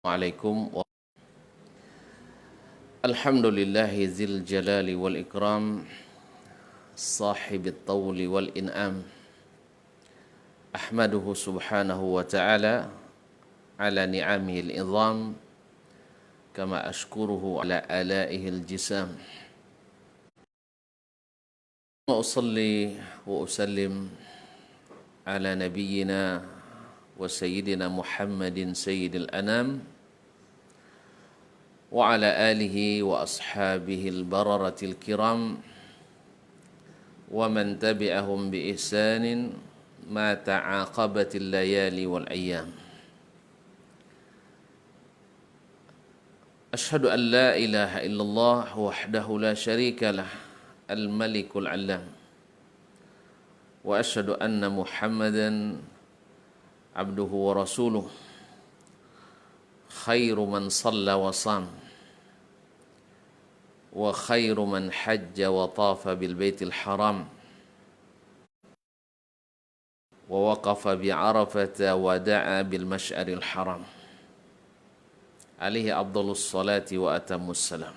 Assalamualaikum Alhamdulillahi zil jalali wal ikram Sahibit tawli wal in'am Ahmaduhu subhanahu wa ta'ala Ala ni'amihi al-idham Kama ashkuruhu ala alaihi al-jisam Wa usalli wa usallim Ala nabiyyina wa sayyidina Muhammadin sayyidil anam وعلى آله وأصحابه البررة الكرام ومن تبعهم بإحسان ما تعاقبت الليالي والأيام أشهد أن لا إله إلا الله وحده لا شريك له الملك العلام وأشهد أن محمدا عبده ورسوله خير من صلى وصام وخير من حج وطاف بالبيت الحرام ووقف بعرفة ودعا بالمشعر الحرام عليه أفضل الصلاة وأتم السلام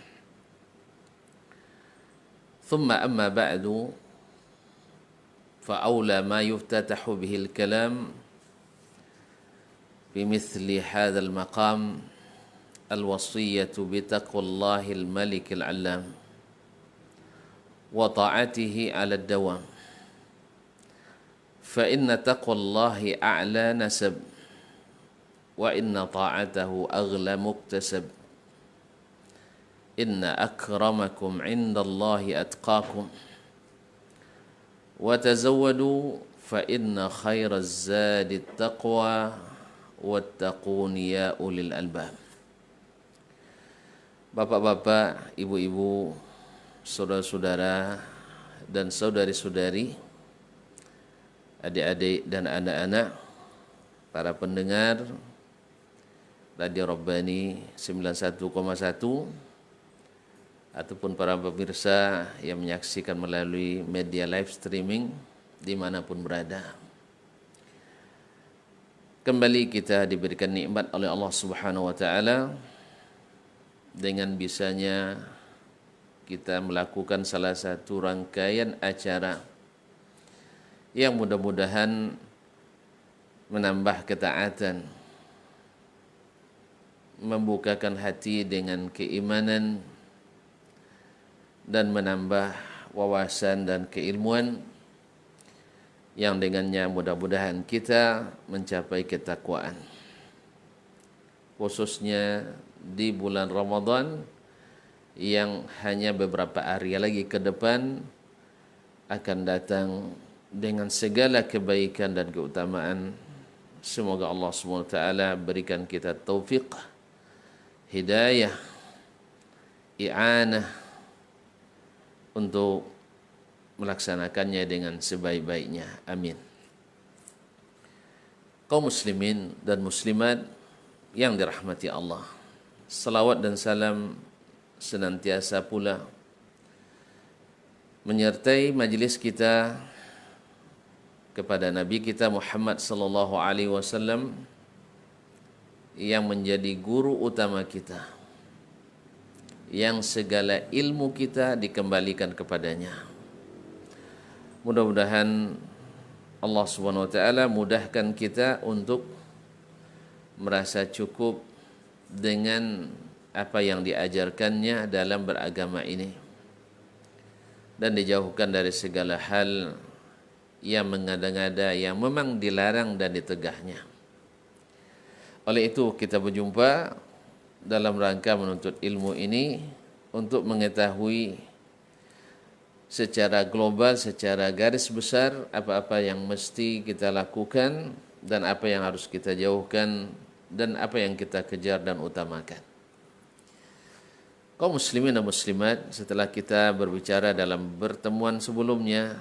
ثم أما بعد فأولى ما يفتتح به الكلام بمثل هذا المقام الوصية بتقوى الله الملك العلام وطاعته على الدوام فإن تقوى الله أعلى نسب وإن طاعته أغلى مكتسب إن أكرمكم عند الله أتقاكم وتزودوا فإن خير الزاد التقوى واتقون يا أولي الألباب. Bapak-bapak, ibu-ibu, saudara-saudara dan saudari-saudari, adik-adik dan anak-anak, para pendengar Radio Rabbani 91,1 ataupun para pemirsa yang menyaksikan melalui media live streaming dimanapun berada. Kembali kita diberikan nikmat oleh Allah Subhanahu wa taala dengan bisanya kita melakukan salah satu rangkaian acara yang mudah-mudahan menambah ketaatan, membukakan hati dengan keimanan dan menambah wawasan dan keilmuan yang dengannya mudah-mudahan kita mencapai ketakwaan, khususnya di bulan Ramadan yang hanya beberapa hari lagi ke depan akan datang dengan segala kebaikan dan keutamaan. Semoga Allah SWT berikan kita taufik, hidayah, i'anah untuk melaksanakannya dengan sebaik-baiknya. Amin. Kaum muslimin dan muslimat yang dirahmati Allah, salawat dan salam senantiasa pula menyertai majlis kita kepada Nabi kita Muhammad sallallahu alaihi wasallam yang menjadi guru utama kita, yang segala ilmu kita dikembalikan kepadanya. Mudah-mudahan Allah Subhanahu wa taala mudahkan kita untuk merasa cukup dengan apa yang diajarkannya dalam beragama ini dan dijauhkan dari segala hal yang mengada-ngada yang memang dilarang dan ditegahnya. Oleh itu kita berjumpa dalam rangka menuntut ilmu ini untuk mengetahui secara global, secara garis besar apa-apa yang mesti kita lakukan dan apa yang harus kita jauhkan dan apa yang kita kejar dan utamakan. Kaum muslimin dan muslimat, setelah kita berbicara dalam pertemuan sebelumnya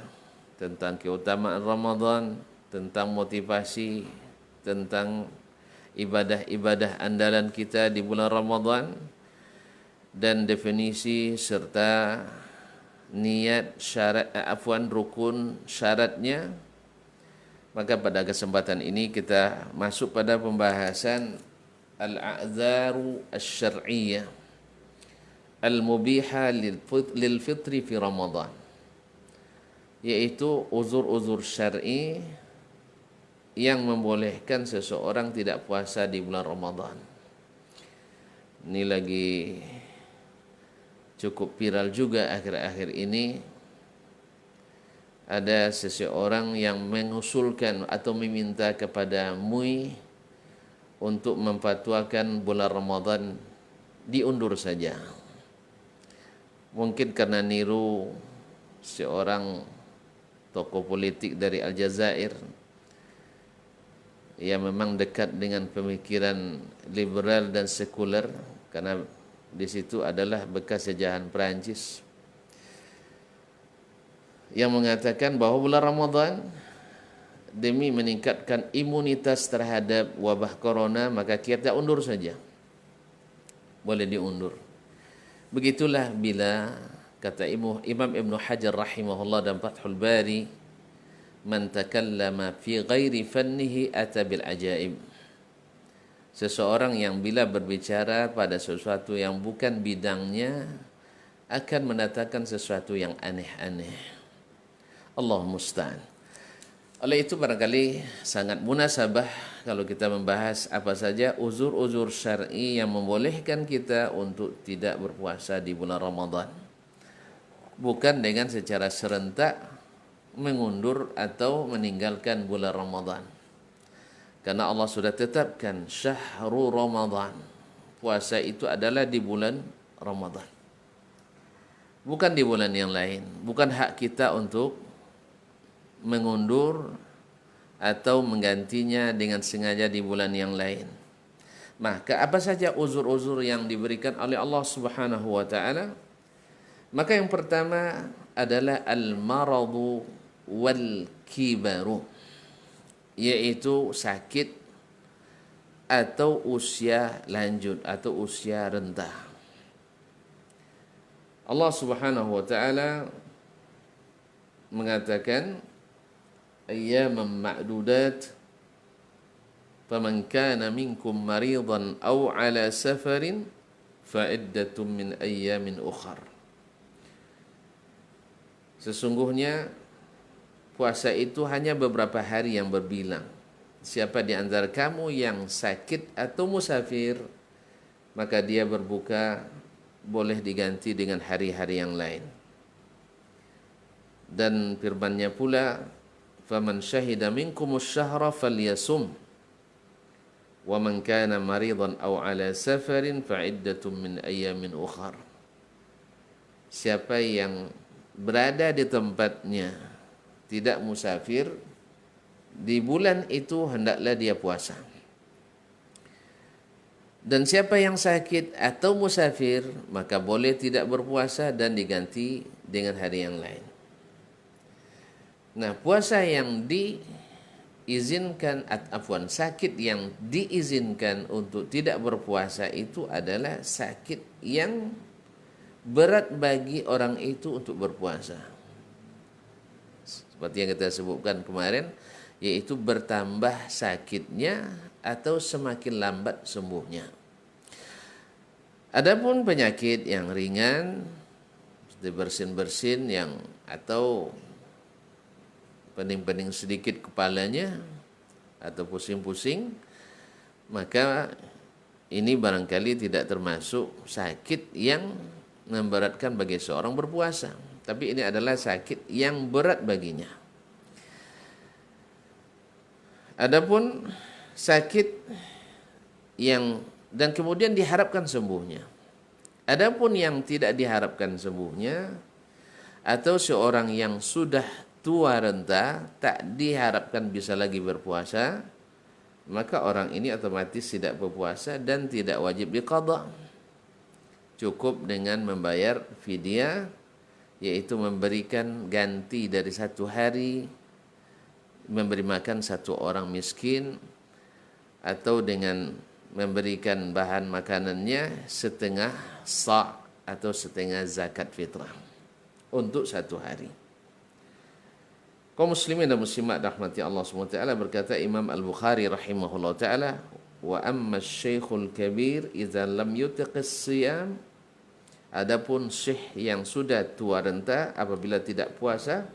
tentang keutamaan Ramadan, tentang motivasi, tentang ibadah-ibadah andalan kita di bulan Ramadan, dan definisi serta niat syarat rukun syaratnya, maka pada kesempatan ini kita masuk pada pembahasan al-a'dharu asy-syar'iyyah al-mubiha lil fitri fi Ramadan, yaitu uzur-uzur syar'i yang membolehkan seseorang tidak puasa di bulan Ramadan. Ini lagi cukup viral juga akhir-akhir ini. Ada seseorang yang mengusulkan atau meminta kepada MUI untuk memfatwakan bulan Ramadan diundur saja. Mungkin karena niru seorang tokoh politik dari Aljazair yang memang dekat dengan pemikiran liberal dan sekuler, karena di situ adalah bekas jajahan Perancis, yang mengatakan bahwa bulan Ramadan demi meningkatkan imunitas terhadap wabah corona maka kita undur saja. Boleh diundur. Begitulah bila kata Imam Ibn Hajar rahimahullah dalam Fathul Bari, man takallama fi ghairi fannihi ata bil ajaib. Seseorang yang bila berbicara pada sesuatu yang bukan bidangnya akan mendatangkan sesuatu yang aneh-aneh. Allah musta'an. Oleh itu barangkali sangat munasabah kalau kita membahas apa saja uzur-uzur syar'i yang membolehkan kita untuk tidak berpuasa di bulan Ramadan. Bukan dengan secara serentak mengundur atau meninggalkan bulan Ramadan. Karena Allah sudah tetapkan syahrul Ramadan. Puasa itu adalah di bulan Ramadan. Bukan di bulan yang lain. Bukan hak kita untuk mengundur atau menggantinya dengan sengaja di bulan yang lain. Maka apa saja uzur-uzur yang diberikan oleh Allah Subhanahu wa taala? Maka yang pertama adalah al-maradu wal kibaru, yaitu sakit atau usia lanjut atau usia renta. Allah Subhanahu wa taala mengatakan ayyaman ma'dudat faman kana minkum maridan aw ala safarin fa'iddatun min ayyamin ukhar. Sesungguhnya puasa itu hanya beberapa hari yang berbilang. Siapa di antara kamu yang sakit atau musafir, maka dia berbuka boleh diganti dengan hari-hari yang lain. Dan firman-Nya pula, faman syahida minkumus syahra falyasum wa man kana maridan aw ala safarin fa'iddatun min ayyamin ukhar. Siapa yang berada di tempatnya tidak musafir di bulan itu hendaklah dia puasa. Dan siapa yang sakit atau musafir maka boleh tidak berpuasa dan diganti dengan hari yang lain. Nah, puasa yang diizinkan, sakit yang diizinkan untuk tidak berpuasa itu adalah sakit yang berat bagi orang itu untuk berpuasa. Seperti yang kita sebutkan kemarin, yaitu bertambah sakitnya atau semakin lambat sembuhnya. Adapun penyakit yang ringan, seperti bersin-bersin yang atau pening-pening sedikit kepalanya atau pusing-pusing, maka ini barangkali tidak termasuk sakit yang memberatkan bagi seorang berpuasa. Tapi ini adalah sakit yang berat baginya. Adapun sakit yang dan kemudian diharapkan sembuhnya. Adapun yang tidak diharapkan sembuhnya atau seorang yang sudah tua renta tak diharapkan bisa lagi berpuasa, maka orang ini otomatis tidak berpuasa dan tidak wajib diqadha. Cukup dengan membayar fidyah, yaitu memberikan ganti dari 1 hari, memberi makan 1 orang miskin, atau dengan memberikan bahan makanannya setengah sa' atau setengah zakat fitrah untuk 1 hari. Kaum muslimin dan muslimat rahmati Allah SWT, berkata Imam Al-Bukhari rahimahullah ta'ala, Wa amma syekhul kabir idza lam yutiqis siyam, adapun syekh yang sudah tua renta apabila tidak puasa,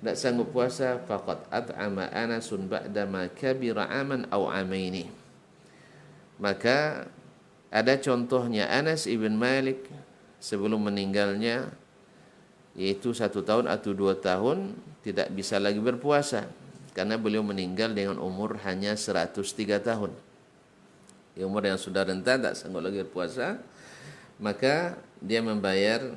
tidak sanggup puasa, faqad at'ama Anasun ba'da ma kabira aman aw amaini. Maka ada contohnya Anas ibn Malik sebelum meninggalnya, yaitu 1 tahun atau 2 tahun tidak bisa lagi berpuasa karena beliau meninggal dengan umur hanya 103 tahun. Di umur yang sudah renta tak sanggup lagi berpuasa, maka dia membayar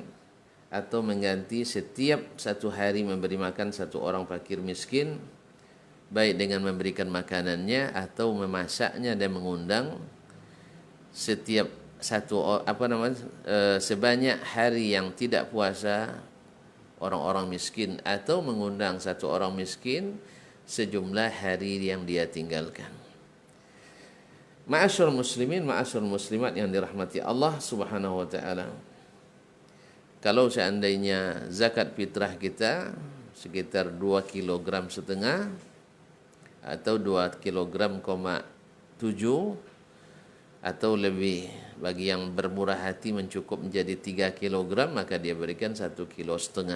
atau mengganti setiap 1 hari memberi makan 1 orang fakir miskin, baik dengan memberikan makanannya atau memasaknya dan mengundang setiap sebanyak hari yang tidak puasa orang-orang miskin, atau mengundang 1 orang miskin sejumlah hari yang dia tinggalkan. Ma'asyur muslimin, ma'asyur muslimat yang dirahmati Allah subhanahu wa ta'ala, kalau seandainya zakat fitrah kita sekitar 2,5 kg atau 2,7 kg atau lebih, bagi yang bermurah hati mencukup menjadi 3 kg, maka dia berikan 1,5 kg.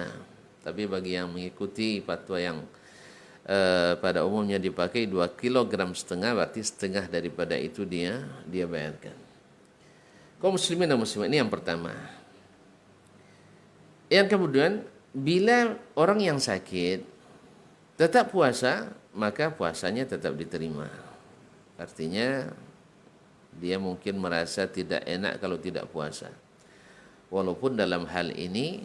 Tapi bagi yang mengikuti fatwa yang pada umumnya dipakai 2,5 kg, berarti setengah daripada itu dia bayarkan. Kaum muslimin dan muslimat, ini yang pertama. Yang kemudian, bila orang yang sakit tetap puasa, maka puasanya tetap diterima. Artinya dia mungkin merasa tidak enak kalau tidak puasa. Walaupun dalam hal ini,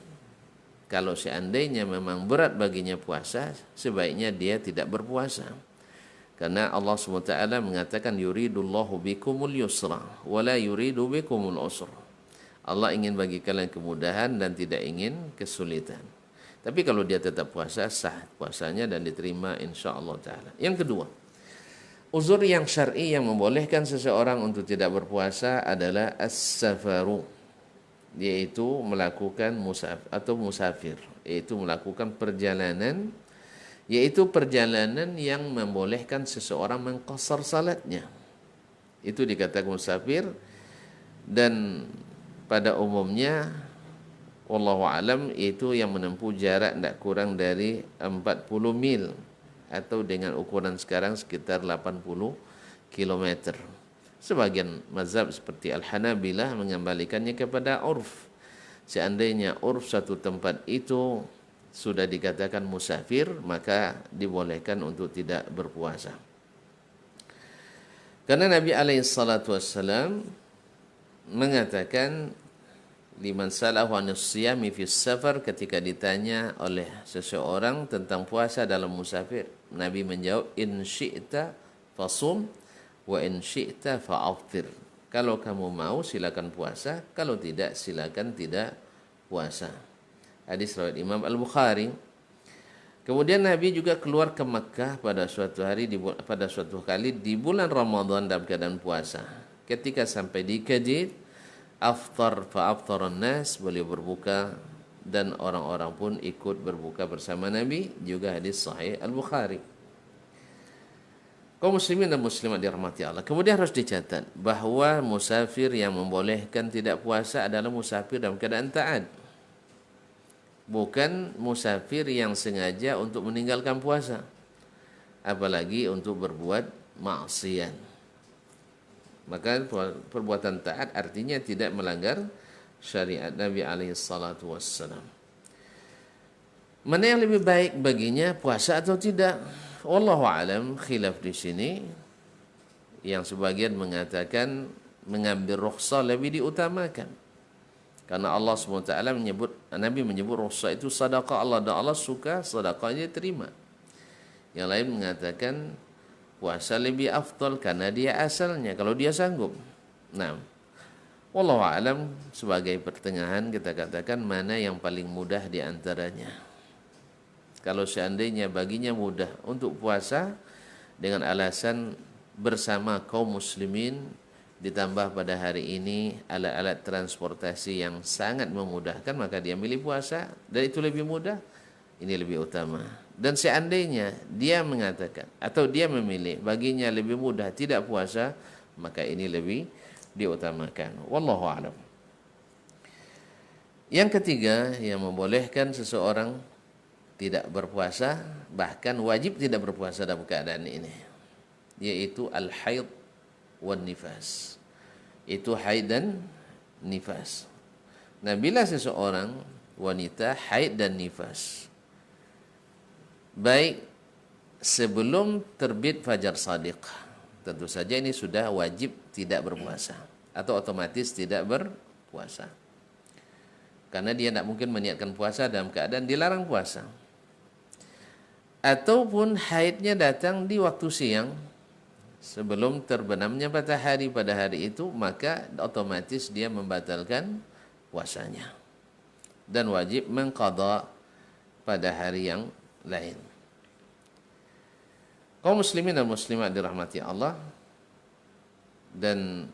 kalau seandainya memang berat baginya puasa, sebaiknya dia tidak berpuasa. Karena Allah SWT mengatakan, yuridullahu bikumul yusra wa la yuridu bikumul usra. Allah ingin bagi kalian kemudahan dan tidak ingin kesulitan. Tapi kalau dia tetap puasa, sah puasanya dan diterima insya-Allah ta'ala. Yang kedua, uzur yang syar'i yang membolehkan seseorang untuk tidak berpuasa adalah as-safaru, yaitu melakukan musafir, yaitu melakukan perjalanan, yaitu perjalanan yang membolehkan seseorang mengqasar salatnya. Itu dikatakan musafir, dan pada umumnya wallahu alam itu yang menempuh jarak tidak kurang dari 40 mil atau dengan ukuran sekarang sekitar 80 km. Sebagian mazhab seperti Al-Hanabilah mengembalikannya kepada urf. Seandainya urf satu tempat itu sudah dikatakan musafir, maka dibolehkan untuk tidak berpuasa. Karena Nabi SAW mengatakan, liman salahu anis siyami fis safar, ketika ditanya oleh seseorang tentang puasa dalam musafir, Nabi menjawab, in syi'ta fasum wa in syi'ta fa'aftir. Kalau kamu mau silakan puasa, kalau tidak silakan tidak puasa. Hadis riwayat Imam Al-Bukhari. Kemudian Nabi juga keluar ke Makkah pada suatu kali di bulan Ramadan dalam keadaan puasa. Ketika sampai di Kadid, aftar fa'aftaran nas, beliau berbuka dan orang-orang pun ikut berbuka bersama Nabi. Juga hadis sahih Al-Bukhari. Kaum muslimin dan muslimat dirahmati Allah. Kemudian harus dicatat bahwa musafir yang membolehkan tidak puasa adalah musafir dalam keadaan taat. Bukan musafir yang sengaja untuk meninggalkan puasa, apalagi untuk berbuat maksiat. Maka perbuatan taat artinya tidak melanggar syariat Nabi SAW. Mana yang lebih baik baginya, puasa atau tidak? Wallahu alam, khilaf di sini. Yang sebagian mengatakan mengambil rukhsah lebih diutamakan. Karena Allah SWT menyebut, Nabi menyebut rukhsah itu sedekah Allah, dan Allah suka sedekahnya terima. Yang lain mengatakan puasa lebih afdal karena dia asalnya, kalau dia sanggup. Nah, wallahu alam, sebagai pertengahan kita katakan mana yang paling mudah di antaranya. Kalau seandainya baginya mudah untuk puasa dengan alasan bersama kaum muslimin, ditambah pada hari ini alat-alat transportasi yang sangat memudahkan, maka dia milih puasa, dan itu lebih mudah, ini lebih utama. Dan seandainya dia mengatakan atau dia memilih baginya lebih mudah tidak puasa, maka ini lebih diutamakan. Wallahu a'lam. Yang ketiga yang membolehkan seseorang tidak berpuasa, bahkan wajib tidak berpuasa dalam keadaan ini, yaitu al-haid wan nifas. Itu haid dan nifas. Nah, bila seseorang wanita haid dan nifas, baik sebelum terbit fajar shadiq, tentu saja ini sudah wajib tidak berpuasa atau otomatis tidak berpuasa. Karena dia tidak mungkin meniatkan puasa dalam keadaan dilarang puasa. Ataupun haidnya datang di waktu siang sebelum terbenamnya matahari pada hari itu, maka otomatis dia membatalkan puasanya dan wajib mengqadha pada hari yang lain. Kaum muslimin dan muslimat dirahmati Allah, dan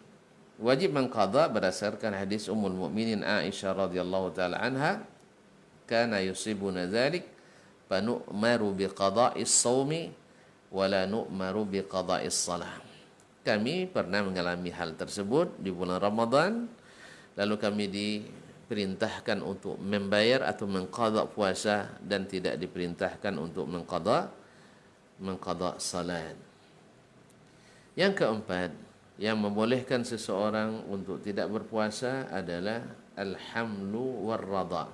wajib mengqadha berdasarkan hadis Ummul Mukminin Aisyah radhiyallahu taala anha, kana yusibuna dzalik fa nu'maru biqada'is shaumi wa la nu'maru biqada'is shalah. Kami pernah mengalami hal tersebut di bulan Ramadan, lalu kami diperintahkan untuk membayar atau mengqadha puasa dan tidak diperintahkan untuk mengqadha salat. Yang keempat, yang membolehkan seseorang untuk tidak berpuasa adalah al-hamlu war-radha,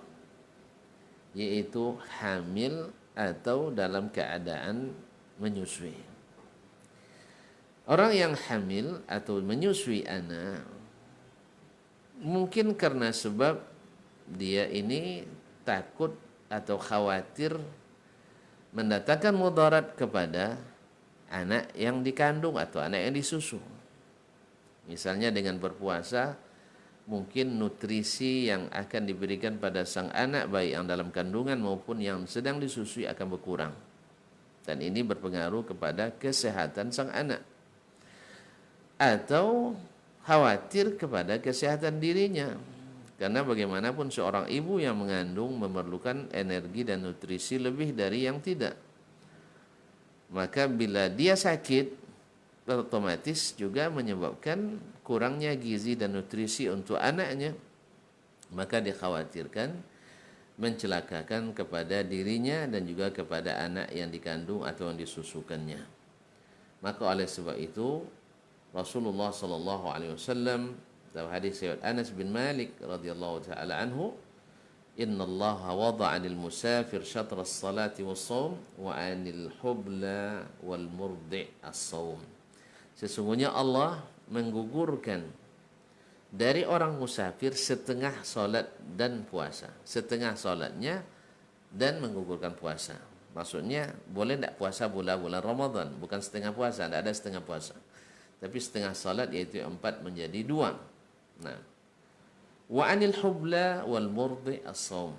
yaitu hamil atau dalam keadaan menyusui. Orang yang hamil atau menyusui anak mungkin karena sebab dia ini takut atau khawatir mendatangkan mudarat kepada anak yang dikandung atau anak yang disusu. Misalnya dengan berpuasa, mungkin nutrisi yang akan diberikan pada sang anak, baik yang dalam kandungan maupun yang sedang disusui, akan berkurang. Dan ini berpengaruh kepada kesehatan sang anak. Atau khawatir kepada kesehatan dirinya. Karena bagaimanapun seorang ibu yang mengandung memerlukan energi dan nutrisi lebih dari yang tidak. Maka bila dia sakit, otomatis juga menyebabkan kurangnya gizi dan nutrisi untuk anaknya, maka dikhawatirkan mencelakakan kepada dirinya dan juga kepada anak yang dikandung atau yang disusukannya. Maka oleh sebab itu Rasulullah sallallahu alaihi wasallam dalam hadis riwayat Anas bin Malik radhiyallahu taala anhu, "Inna Allah wada'a lil musafir syatra as-salati was-shaum wa 'anil hubla wal murdi' as-shaum." Sesungguhnya Allah menggugurkan dari orang musafir setengah solat dan puasa. Setengah solatnya dan menggugurkan puasa. Maksudnya boleh tidak puasa bulan Ramadan, bukan setengah puasa, tidak ada setengah puasa. Tapi setengah solat, yaitu 4 menjadi 2. Nah, wa anil hubla wal murdi as-shaum,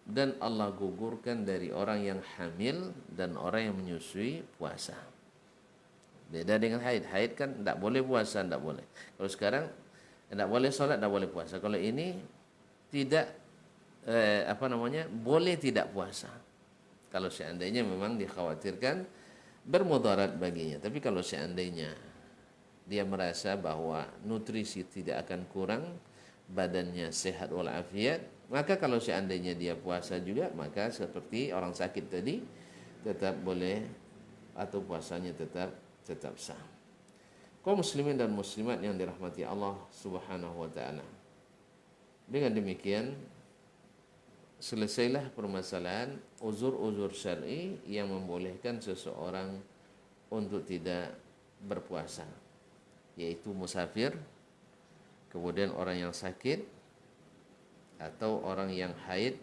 dan Allah gugurkan dari orang yang hamil dan orang yang menyusui puasa. Beda dengan haid. Haid kan tidak boleh puasa, tidak boleh. Kalau sekarang tidak boleh sholat, tidak boleh puasa. Kalau ini tidak boleh tidak puasa. Kalau seandainya memang dikhawatirkan bermudarat baginya. Tapi kalau seandainya dia merasa bahwa nutrisi tidak akan kurang, badannya sehat walafiat, maka kalau seandainya dia puasa juga, maka seperti orang sakit tadi tetap boleh, atau puasanya tetap sah. Kaum muslimin dan muslimat yang dirahmati Allah Subhanahu wa taala. Dengan demikian selesailah permasalahan uzur-uzur syar'i yang membolehkan seseorang untuk tidak berpuasa, yaitu musafir, kemudian orang yang sakit, atau orang yang haid,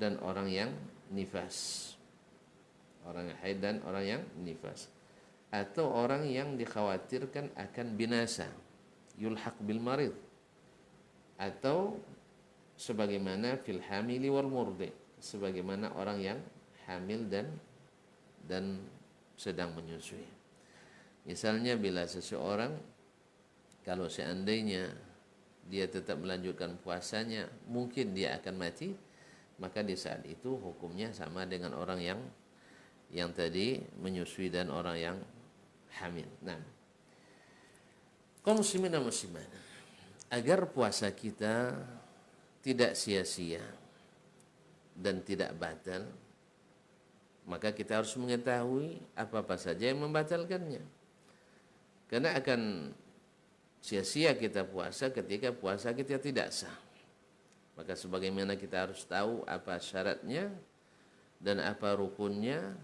dan orang yang nifas. Orang yang haid dan orang yang nifas. Atau orang yang dikhawatirkan akan binasa, yulhaq bil marid, atau sebagaimana fil hamili wal murdi, sebagaimana orang yang hamil dan sedang menyusui. Misalnya bila seseorang, kalau seandainya dia tetap melanjutkan puasanya, mungkin dia akan mati, maka di saat itu hukumnya sama dengan orang yang tadi menyusui dan orang yang hamil. Nah, Kaum muslimin dan muslimat, agar puasa kita tidak sia-sia dan tidak batal, maka kita harus mengetahui apa-apa saja yang membatalkannya. Karena akan sia-sia kita puasa ketika puasa kita tidak sah. Maka sebagaimana kita harus tahu apa syaratnya dan apa rukunnya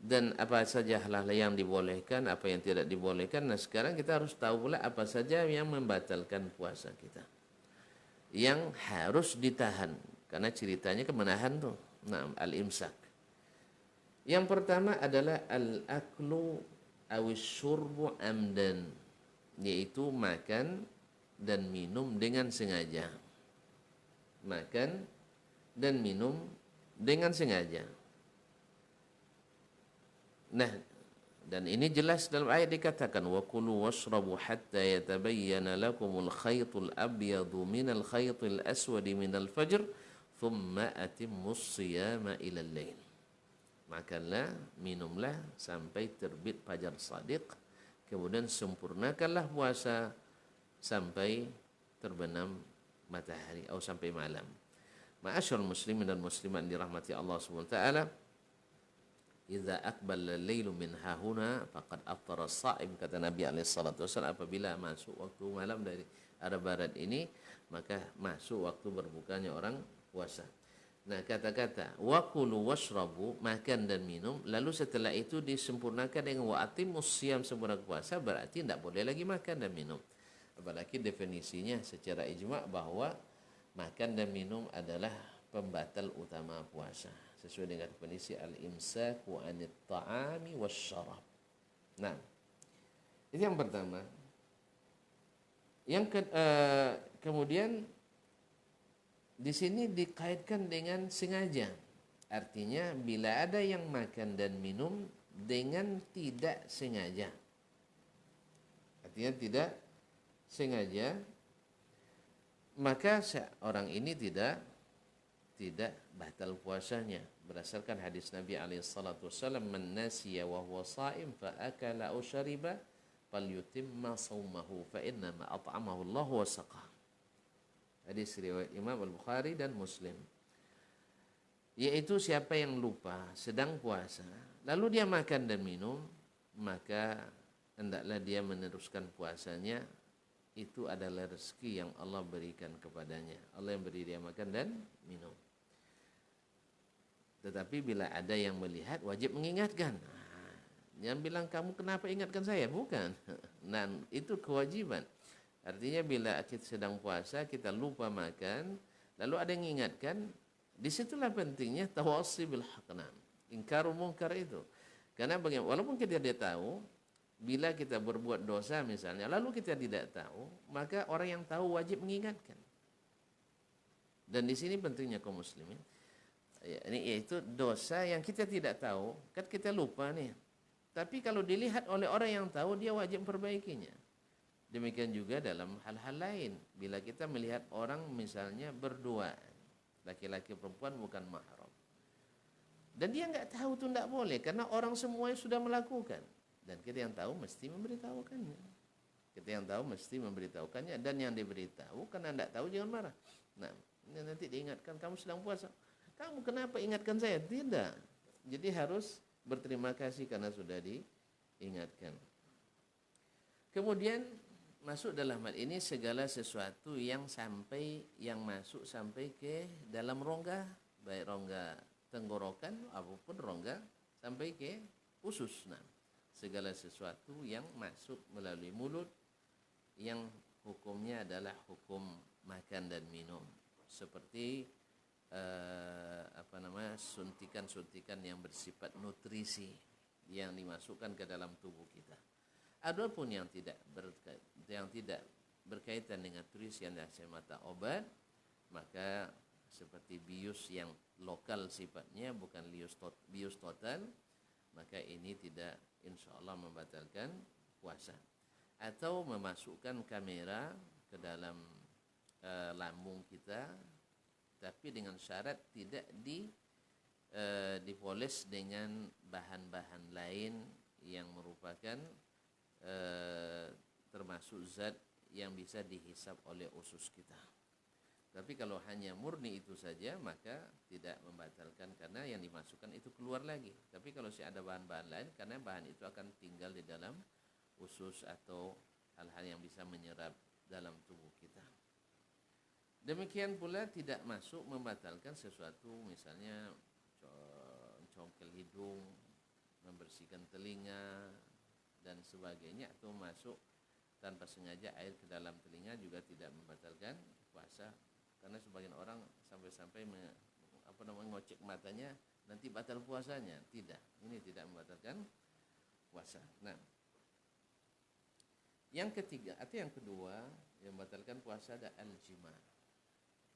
dan apa saja hal-hal yang dibolehkan, apa yang tidak dibolehkan. Nah, sekarang kita harus tahu pula apa saja yang membatalkan puasa kita, yang harus ditahan, karena ceritanya kemenahan tuh. Nah, al-imsak. Yang pertama adalah al-aklu awis syurbu amdan, yaitu makan dan minum dengan sengaja. Makan dan minum dengan sengaja. Nah, dan ini jelas dalam ayat dikatakan wa kulu washrabu hatta yatabayyana lakumul khaytul abyadu minal khaytil aswadi minal fajr thumma atimmus siyama ilal lail. Makanlah, minumlah sampai terbit fajar shadiq, kemudian sempurnakanlah puasa sampai terbenam matahari atau sampai malam. Ma'asyarul muslimin dan muslimat dirahmati Allah Subhanahu wa taala, idza aqbala al-lailu min hahuna faqad aftara as-sha'im, kata Nabi alaihi salatu wasallam, apabila masuk waktu malam dari arah barat ini, maka masuk waktu berbukanya orang puasa. Nah, kata-kata wa kulu washrabu, makan dan minum, lalu setelah itu disempurnakan dengan wa atimmus siyam, sempurna puasa, berarti tidak boleh lagi makan dan minum. Apalagi definisinya secara ijma' bahwa makan dan minum adalah pembatal utama puasa, sesuai dengan definisi al-imsaku anit ta'ami wasyarab. Nah, itu yang pertama. Kemudian di sini dikaitkan dengan sengaja. Artinya bila ada yang makan dan minum dengan tidak sengaja, artinya tidak sengaja, maka orang ini tidak batal puasanya, berdasarkan hadis Nabi alaihi salatu wasallam, man nasiya wa huwa sha'im fa akala aw shariba falyutimma shaumahu fa inna ma at'amahu Allah wa saqah. Hadis riwayat Imam Al-Bukhari dan Muslim. Yaitu siapa yang lupa sedang puasa lalu dia makan dan minum, maka hendaklah dia meneruskan puasanya. Itu adalah rezeki yang Allah berikan kepadanya. Allah yang beri dia makan dan minum. Tetapi bila ada yang melihat, wajib mengingatkan. Jangan bilang, kamu kenapa ingatkan saya? Bukan. Nah, itu kewajiban. Artinya bila kita sedang puasa, kita lupa makan, lalu ada yang mengingatkan, disitulah pentingnya tawassi bil haqna, ingkar munkar itu. Karena walaupun kita dia tahu, bila kita berbuat dosa misalnya, lalu kita tidak tahu, maka orang yang tahu wajib mengingatkan. Dan di sini pentingnya kaum muslimin, ini yaitu dosa yang kita tidak tahu, kan kita lupa nih. Tapi kalau dilihat oleh orang yang tahu, dia wajib memperbaikinya. Demikian juga dalam hal-hal lain. Bila kita melihat orang misalnya berdua, laki-laki perempuan bukan mahram, dan dia nggak tahu itu tidak boleh, karena orang semuanya sudah melakukan. Dan kita yang tahu mesti memberitahukannya. Kita yang tahu mesti memberitahukannya. Dan yang diberitahu, karena tidak tahu jangan marah. Nah, nanti diingatkan, kamu sedang puasa. Kamu kenapa ingatkan saya? Tidak. Jadi harus berterima kasih karena sudah diingatkan. Kemudian masuk dalam hal ini segala sesuatu yang masuk sampai ke dalam rongga, baik rongga tenggorokan apapun rongga sampai ke usus. Nah, segala sesuatu yang masuk melalui mulut yang hukumnya adalah hukum makan dan minum, seperti suntikan-suntikan yang bersifat nutrisi yang dimasukkan ke dalam tubuh kita. Adapun yang tidak berkaitan dengan nutrisi yang semata obat, maka seperti bius yang lokal sifatnya, bukan bius total, maka ini tidak insya Allah membatalkan puasa. Atau memasukkan kamera ke dalam lambung kita, tapi dengan syarat tidak dipoles dengan bahan-bahan lain yang merupakan termasuk zat yang bisa dihisap oleh usus kita. Tapi kalau hanya murni itu saja maka tidak membatalkan karena yang dimasukkan itu keluar lagi. Tapi kalau ada bahan-bahan lain karena bahan itu akan tinggal di dalam usus atau hal-hal yang bisa menyerap dalam tubuh kita. Demikian pula tidak masuk membatalkan sesuatu, misalnya congkel hidung, membersihkan telinga dan sebagainya, atau masuk tanpa sengaja air ke dalam telinga juga tidak membatalkan puasa. Karena sebagian orang sampai-sampai ngocek matanya nanti batal puasanya. Tidak, ini tidak membatalkan puasa. Nah, yang ketiga atau yang kedua yang membatalkan puasa ada al-jima,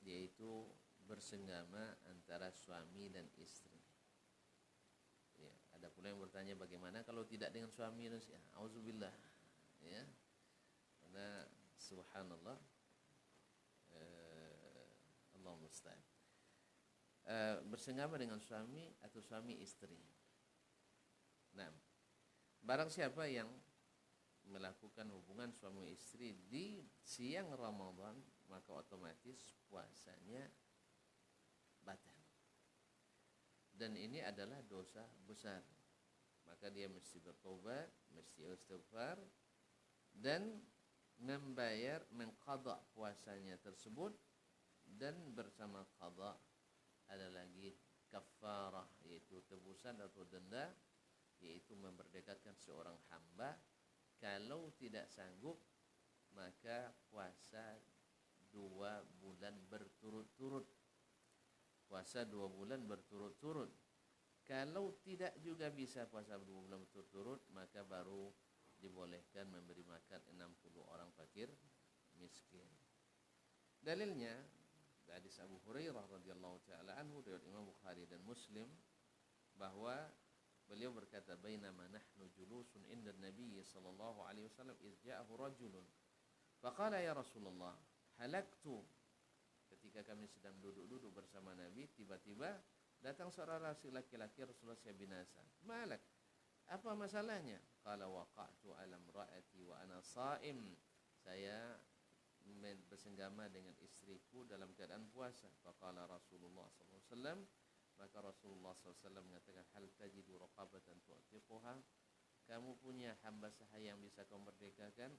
yaitu bersenggama antara suami dan istri. Ya, ada pula yang bertanya bagaimana kalau tidak dengan suami dan istri. Auzubillah. Ya. Karena subhanallah, Allah musta'an. Bersenggama dengan suami atau suami istri. Nah, barang siapa yang melakukan hubungan suami istri di siang Ramadan, maka otomatis puasanya batal. Dan ini adalah dosa besar. Maka dia mesti bertobat, mesti istighfar dan membayar, mengqadha puasanya tersebut. Dan bersama qadha ada lagi kafarah, yaitu tebusan atau denda, yaitu memerdekakan seorang hamba. Kalau tidak sanggup maka puasa 2 bulan berturut-turut. Puasa 2 bulan berturut-turut. Kalau tidak juga bisa puasa 2 bulan berturut-turut, maka baru dibolehkan memberi makan 60 orang fakir miskin. Dalilnya hadis Abu Hurairah radhiyallahu taala anhu riwayat Imam Bukhari dan Muslim, bahwa beliau berkata, bainama nahnu julusun inda Nabi sallallahu alaihi wasallam iz ja'ahu rajulun faqala ya Rasulullah halaktu. Ketika kami sedang duduk-duduk bersama Nabi, tiba-tiba datang seorang laki-laki, Rasulullah, saya binasa. Malak, apa masalahnya? Qala waqa'tu ala imra'ati wa ana sha'im. Saya bersenggama dengan istriku dalam keadaan puasa. Faqala Rasulullah sallallahu alaihi wasallam, maka Rasulullah SAW mengatakan, hal tajidu raqabatan tu'tiquha, kamu punya hamba sahaya yang bisa kau merdekakan?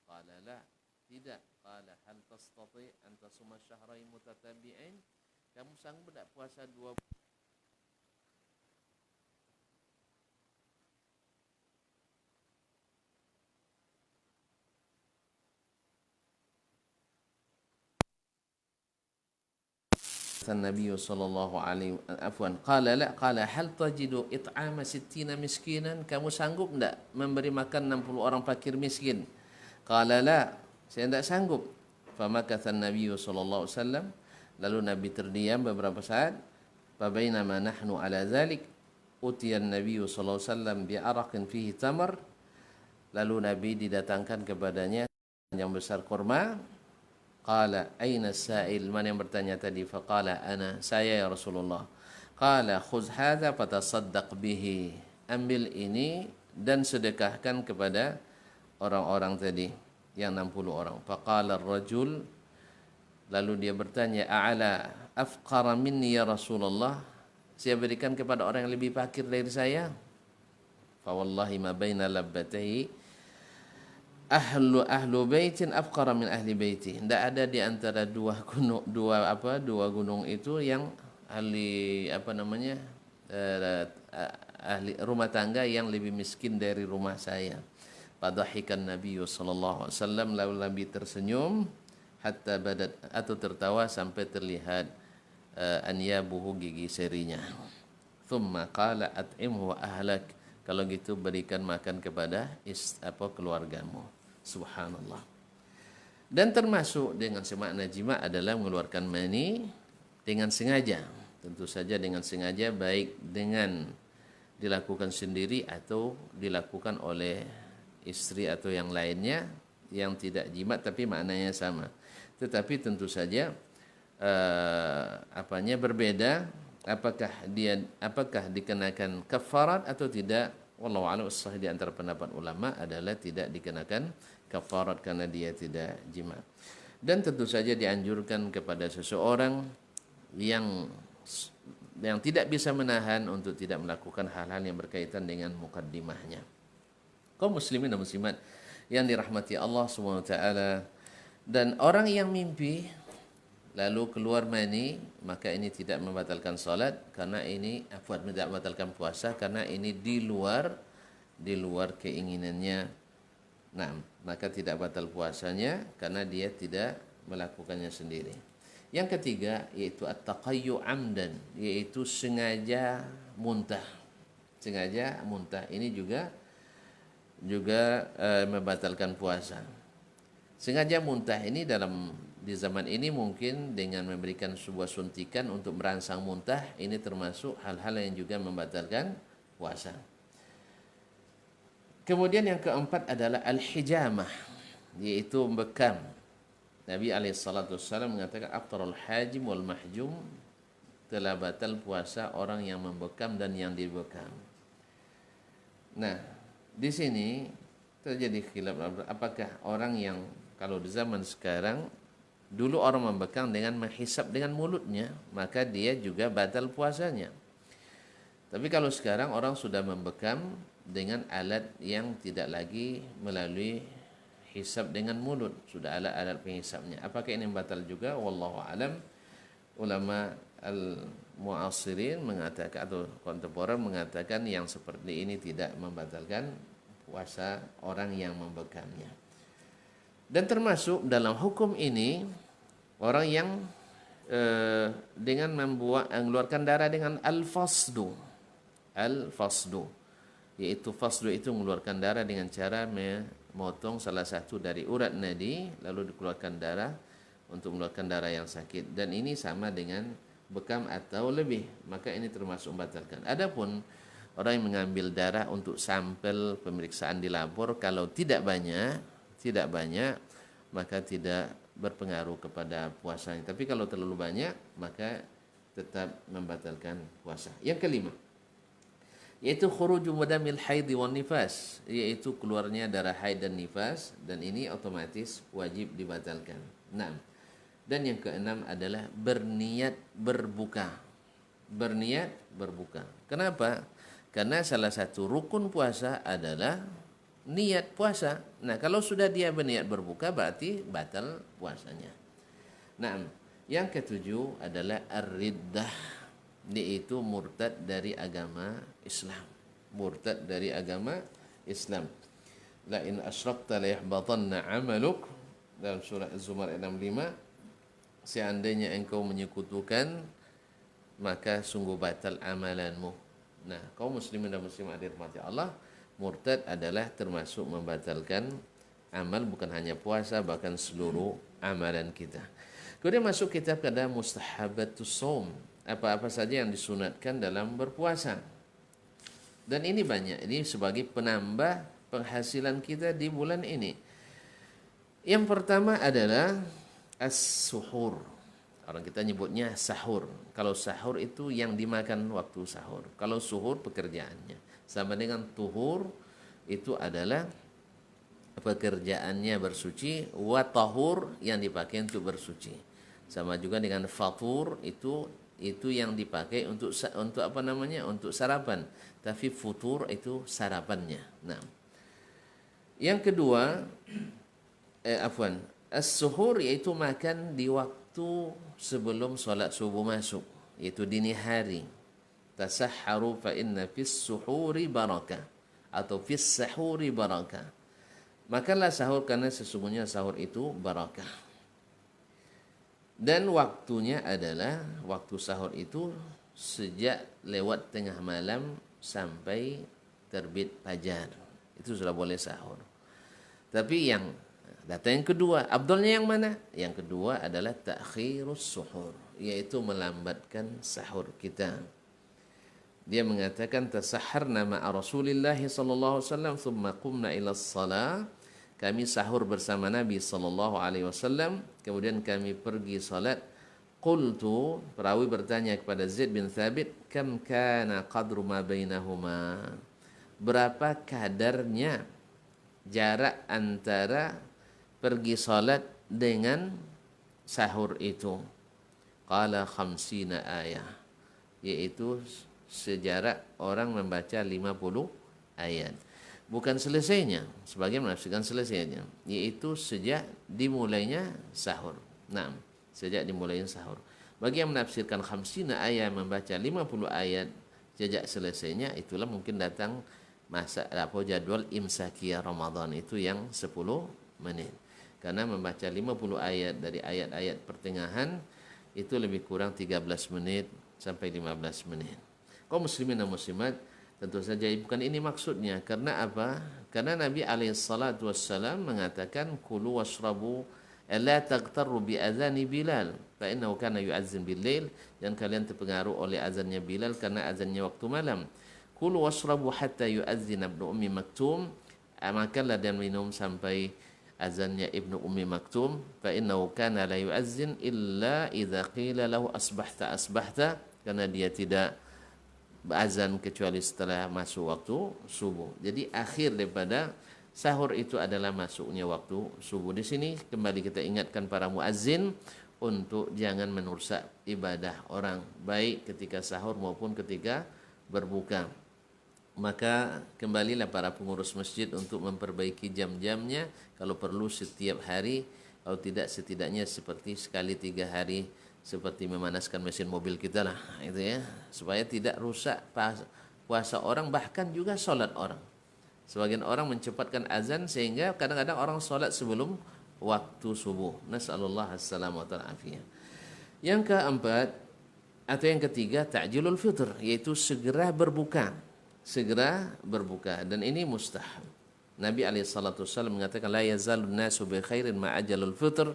Qala la, tidak. Qala hal tastati an tasuma syahrayn mutatabi'ain, kamu sanggup tak puasa 2 Nabi sallallahu alaihi afwan qala la qala hal tajidu it'ama 60 miskinan, kamu sanggup enggak memberi makan 60 orang fakir miskin? Qala la, saya enggak sanggup. Famakatha Nabi sallallahu alaihi wasallam, lalu Nabi terdiam beberapa saat. Fa bainama nahnu ala dzalik utiya Nabi sallallahu alaihi wasallam bi araqin fihi tamar, lalu Nabi didatangkan kepadanya yang besar kurma. Qala aina sa'il, mana yang bertanya tadi? Faqala ana, saya ya Rasulullah. Qala khudh hadha fatasaddaq bihi, ambil ini dan sedekahkan kepada orang-orang tadi yang 60 orang. Faqala ar-rajul, lalu dia bertanya, a'ala afqara minni ya Rasulullah, saya berikan kepada orang yang lebih fakir dari saya? Fa wallahi ma baina labbatayhi ahlu baitin afqara min ahli baiti. Tidak ada di antara dua gunung itu yang ahli ahli rumah tangga yang lebih miskin dari rumah saya. Fadhahikan Nabi sallallahu alaihi wasallam, lalu Nabi tersenyum hatta badat, atau tertawa sampai terlihat anyabuhu, gigi serinya. Thumma qala at'imhu wa ahlak, kalau gitu berikan makan kepada keluargamu. Subhanallah. Dan termasuk dengan semakna jima adalah mengeluarkan mani dengan sengaja. Tentu saja dengan sengaja, baik dengan dilakukan sendiri atau dilakukan oleh istri atau yang lainnya yang tidak jima tapi maknanya sama. Tetapi tentu saja berbeda, apakah dikenakan kafarat atau tidak. Wallahu a'lam. Sahih di antara pendapat ulama adalah tidak dikenakan kafarat karena dia tidak jima. Dan tentu saja dianjurkan kepada seseorang yang tidak bisa menahan untuk tidak melakukan hal-hal yang berkaitan dengan mukaddimahnya. Kaum muslimin dan muslimat yang dirahmati Allah Subhanahu wa taala, dan orang yang mimpi lalu keluar mani, maka ini tidak membatalkan salat karena ini tidak membatalkan puasa karena ini di luar keinginannya. Nah, maka tidak batal puasanya karena dia tidak melakukannya sendiri. Yang ketiga yaitu at-taqayyu amdan, yaitu sengaja muntah. Sengaja muntah ini juga membatalkan puasa. Sengaja muntah ini di zaman ini mungkin dengan memberikan sebuah suntikan untuk merangsang muntah, ini termasuk hal-hal yang juga membatalkan puasa. Kemudian yang keempat adalah al-hijamah, yaitu membekam. Nabi SAW mengatakan aftarul hajim wal mahjum, telah batal puasa orang yang membekam dan yang dibekam. Nah, di sini terjadi khilaf, apakah orang yang kalau di zaman sekarang, dulu orang membekam dengan menghisap dengan mulutnya, maka dia juga batal puasanya. Tapi kalau sekarang orang sudah membekam dengan alat yang tidak lagi melalui hisap dengan mulut, sudah alat penghisapnya. Apakah ini batal juga? Wallahu alam. Ulama al-mu'asirin mengatakan atau kontemporer mengatakan yang seperti ini tidak membatalkan puasa orang yang membekamnya. Dan termasuk dalam hukum ini orang yang dengan mengeluarkan darah dengan al-fasdu, yaitu fasdu itu mengeluarkan darah dengan cara memotong salah satu dari urat nadi lalu dikeluarkan darah untuk mengeluarkan darah yang sakit, dan ini sama dengan bekam atau lebih, maka ini termasuk membatalkan. Adapun orang yang mengambil darah untuk sampel pemeriksaan di labor, kalau tidak banyak maka tidak berpengaruh kepada puasanya, tapi kalau terlalu banyak maka tetap membatalkan puasa. Yang kelima yaitu khuruju madamil haid wan nifas, yaitu keluarnya darah haid dan nifas, dan ini otomatis wajib dibatalkan. Nah, dan yang keenam adalah berniat berbuka. Kenapa? Karena salah satu rukun puasa adalah niat puasa. Nah, kalau sudah dia berniat berbuka berarti batal puasanya. Nah, yang ketujuh adalah ar-riddah, yaitu murtad dari agama Islam. La in asyrakta la yahbatanna 'amaluk, dalam surah Az-Zumar ayat 65, seandainya engkau menyekutukan maka sungguh batal amalanmu. Nah, kaum muslimin dan muslimat dirahmati Allah, murtad adalah termasuk membatalkan amal, bukan hanya puasa, bahkan seluruh amalan kita. Kemudian masuk kita pada mustahabatus shaum, apa-apa saja yang disunatkan dalam berpuasa. Dan ini banyak, ini sebagai penambah penghasilan kita di bulan ini. Yang pertama adalah as-suhur. Orang kita nyebutnya sahur. Kalau sahur itu yang dimakan waktu sahur. Kalau suhur pekerjaannya. Sama dengan tuhur, itu adalah pekerjaannya bersuci, wa tahur yang dipakai untuk bersuci. Sama juga dengan fatur, itu yang dipakai untuk untuk sarapan, tapi futur itu sarapannya. Nah, yang kedua as-suhur yaitu makan di waktu sebelum salat subuh masuk, yaitu dini hari. Tasahharu fa inna fis suhuri barakah, atau fis sahuri barakah. Makanlah sahur karena sesungguhnya sahur itu barakah. Dan waktunya adalah, waktu sahur itu sejak lewat tengah malam sampai terbit fajar. Itu sudah boleh sahur. Tapi data yang kedua, afdalnya yang mana? Yang kedua adalah ta'khirus suhur, yaitu melambatkan sahur kita. Dia mengatakan tasahharna ma'a Rasulillah sallallahu alaihi wasallam thumma qumna ila shalah. Kami sahur bersama Nabi sallallahu alaihi wasallam, kemudian kami pergi salat. Qultu, perawi bertanya kepada Zaid bin Thabit, kam kana qadru ma bainahuma? Berapa kadarnya jarak antara pergi salat dengan sahur itu? Qala khamsina ayah, yaitu sejarak orang membaca 50 ayat. Bukan selesainya, sebagian menafsirkan selesainya, yaitu sejak dimulainya sahur. Nah, sejak dimulainya sahur. Bagi yang menafsirkan khamsina ayat membaca 50 ayat sejak selesainya, itulah mungkin datang masa jadwal imsakiyah Ramadan itu yang 10 menit. Karena membaca 50 ayat dari ayat-ayat pertengahan itu lebih kurang 13 menit sampai 15 menit. Kaum muslimin dan muslimat, tentu saja bukan ini maksudnya. Karena apa? Karena Nabi alaihissalatu wassalam mengatakan kulu washrabu la taghtarru bi adhani Bilal fa innahu kana yu'azzin bil lail, dan kalian terpengaruh oleh azannya Bilal karena azannya waktu malam. Kulu washrabu hatta yu'azzina ibnu ummi maktum, makanlah dan minum sampai azannya Ibnu Ummi Maktum, fa innahu kana la yu'azzin illa idza qila lahu asbahta asbahta, karena dia tidak azan kecuali setelah masuk waktu subuh. Jadi akhir daripada sahur itu adalah masuknya waktu subuh. Di sini kembali kita ingatkan para muazzin untuk jangan merusak ibadah orang, baik ketika sahur maupun ketika berbuka. Maka kembalilah para pengurus masjid untuk memperbaiki jam-jamnya, kalau perlu setiap hari, kalau tidak setidaknya seperti sekali 3 hari, seperti memanaskan mesin mobil kita lah, itu ya, supaya tidak rusak puasa orang, bahkan juga sholat orang. Sebagian orang mencepatkan azan sehingga kadang-kadang orang sholat sebelum waktu subuh. Nas'alullah as-salamu wa ta'afiyah. Yang keempat atau yang ketiga, ta'jilul fitr, yaitu segera berbuka. Segera berbuka, dan ini mustahab. Nabi alaihissalatu wassalam mengatakan la yazalun nasu bi khairin ma ajalul fitr,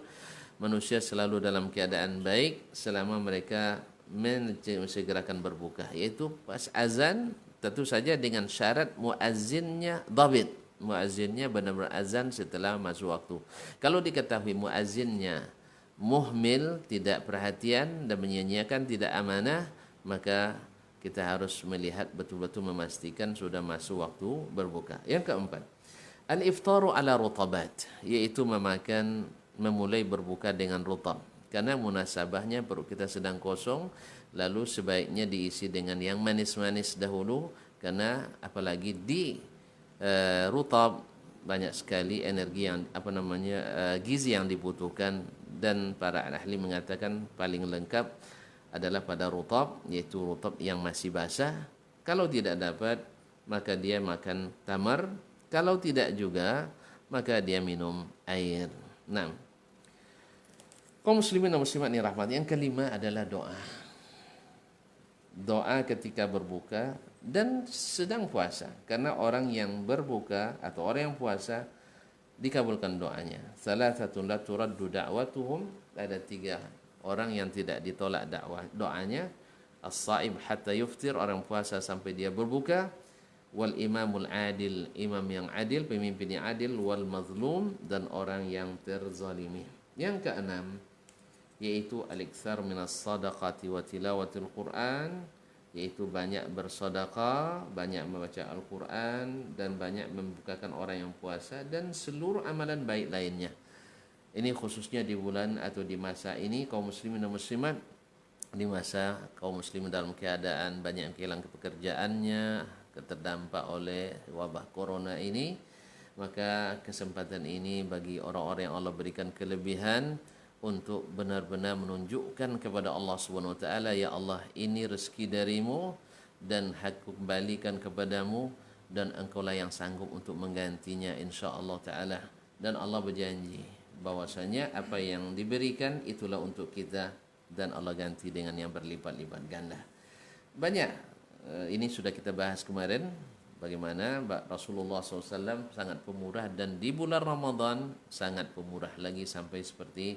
manusia selalu dalam keadaan baik selama mereka mensegerakan berbuka, yaitu pas azan, tentu saja dengan syarat muazzinnya dhabit, muazzinnya benar-benar azan setelah masuk waktu. Kalau diketahui muazzinnya muhmil, tidak perhatian dan menyia-nyiakan, tidak amanah, maka kita harus melihat betul-betul memastikan sudah masuk waktu berbuka. Yang keempat, al-iftaru ala rutabat, yaitu memulai berbuka dengan rutab. Karena munasabahnya perut kita sedang kosong, lalu sebaiknya diisi dengan yang manis-manis dahulu, karena apalagi di rutab banyak sekali energi yang gizi yang dibutuhkan, dan para ahli mengatakan paling lengkap adalah pada rutab, yaitu rutab yang masih basah. Kalau tidak dapat, maka dia makan tamar. Kalau tidak juga, maka dia minum air. Nah, kaum muslimin dan muslimat yang rahmat, yang kelima adalah doa. Doa ketika berbuka dan sedang puasa. Karena orang yang berbuka atau orang yang puasa dikabulkan doanya. Salasatun la turaddu da'watuhum, ada 3 orang yang tidak ditolak doanya. As-saim hatta yuftir, orang puasa sampai dia berbuka. Wal imamul adil, imam yang adil, pemimpin yang adil. Wal mazlum, dan orang yang terzalimi. Yang keenam, yaitu al-iktsar minas sadaqati wa tilawatil Qur'an, yaitu banyak bersedekah, banyak membaca Al-Qur'an, dan banyak membukakan orang yang puasa, dan seluruh amalan baik lainnya. Ini khususnya di bulan atau di masa ini kaum muslimin dan muslimat, di masa kaum muslimin dalam keadaan banyak yang kehilangan pekerjaannya, terdampak oleh wabah corona ini. Maka kesempatan ini bagi orang-orang yang Allah berikan kelebihan untuk benar-benar menunjukkan kepada Allah Subhanahu wa taala, ya Allah, ini rezeki darimu dan aku kembalikan kepadamu, dan engkaulah yang sanggup untuk menggantinya insyaallah taala. Dan Allah berjanji bahwasanya apa yang diberikan itulah untuk kita, dan Allah ganti dengan yang berlipat-lipat ganda. Banyak ini sudah kita bahas kemarin, bagaimana Rasulullah SAW sangat pemurah, dan di bulan Ramadan sangat pemurah lagi sampai seperti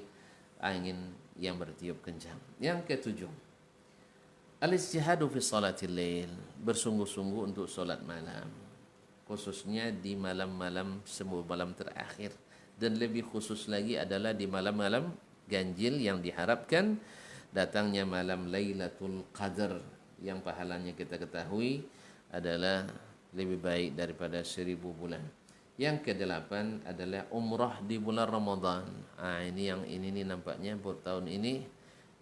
angin yang bertiup kencang. Yang ketujuh, al-ijtihadu fi salatil lail, bersungguh-sungguh untuk solat malam, khususnya di malam-malam semua malam terakhir, dan lebih khusus lagi adalah di malam-malam ganjil yang diharapkan datangnya malam Lailatul Qadar, yang pahalanya kita ketahui adalah lebih baik daripada 1000 bulan. Yang kedelapan adalah umrah di bulan Ramadan. Ini nih nampaknya buat tahun ini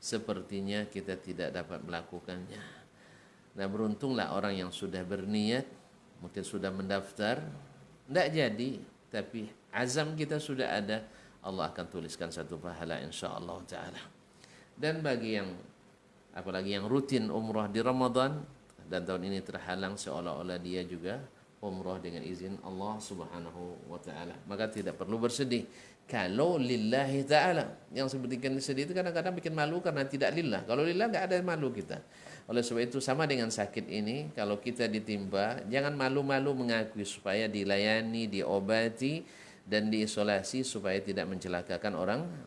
sepertinya kita tidak dapat melakukannya. Nah, beruntunglah orang yang sudah berniat, mungkin sudah mendaftar, tidak jadi, tapi azam kita sudah ada, Allah akan tuliskan satu pahala insyaallah taala. Dan bagi yang apalagi yang rutin umrah di Ramadan dan tahun ini terhalang seolah-olah dia juga umrah dengan izin Allah Subhanahu wa taala, maka tidak perlu bersedih. Kalau lillahi taala, yang seperti sedih itu kadang-kadang bikin malu karena tidak lillah. Kalau lillah enggak ada malu kita. Oleh sebab itu sama dengan sakit ini, kalau kita ditimpa, jangan malu-malu mengakui supaya dilayani, diobati dan diisolasi supaya tidak mencelakakan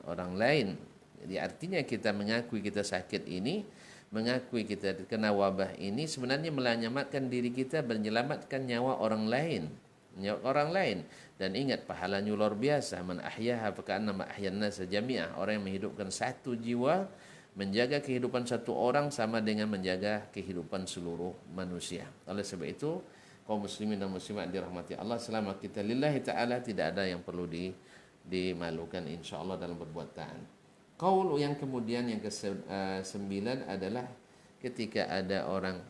orang lain. Jadi artinya kita mengakui kita sakit ini, mengakui kita kena wabah ini sebenarnya menyelamatkan diri kita, menyelamatkan nyawa orang lain. Dan ingat pahalanya luar biasa. Man ahyaha faka'annama ahyan nasa jami'ah. Orang yang menghidupkan satu jiwa, menjaga kehidupan satu orang sama dengan menjaga kehidupan seluruh manusia. Oleh sebab itu, kaum muslimin dan muslimat dirahmati Allah, selama kita lillahi ta'ala tidak ada yang perlu dimalukan insyaallah dalam perbuatan. Qaul yang kemudian yang ke-9 adalah ketika ada orang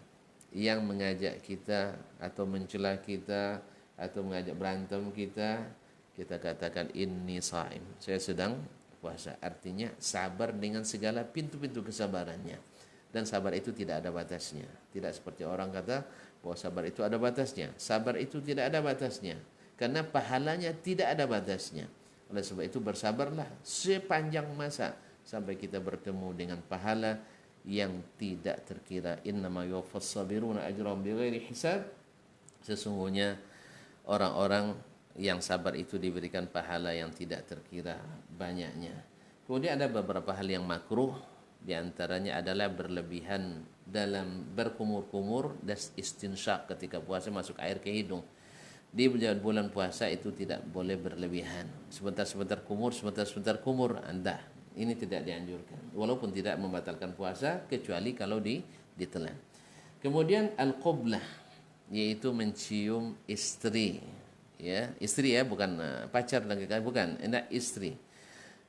yang mengajak kita atau mencela kita atau mengajak berantem kita, kita katakan inni shaim, saya sedang puasa. Artinya sabar dengan segala pintu-pintu kesabarannya. Dan sabar itu tidak ada batasnya. Tidak seperti orang kata bahwa sabar itu ada batasnya. Sabar itu tidak ada batasnya. Karena pahalanya tidak ada batasnya. Oleh sebab itu bersabarlah sepanjang masa sampai kita bertemu dengan pahala yang tidak terkira. Innama yuwaffas sabiruna ajrahum bighairi hisab. Sesungguhnya orang-orang yang sabar itu diberikan pahala yang tidak terkira banyaknya. Kemudian ada beberapa hal yang makruh, di antaranya adalah berlebihan dalam berkumur-kumur dan istinsyak ketika puasa, masuk air ke hidung. Di bulan puasa itu tidak boleh berlebihan. Sebentar-sebentar kumur, Anda. Ini tidak dianjurkan. Walaupun tidak membatalkan puasa kecuali kalau ditelan. Kemudian al-qublah, yaitu mencium istri. Ya, istri ya, bukan pacar dan kekasih, bukan, enggak, istri.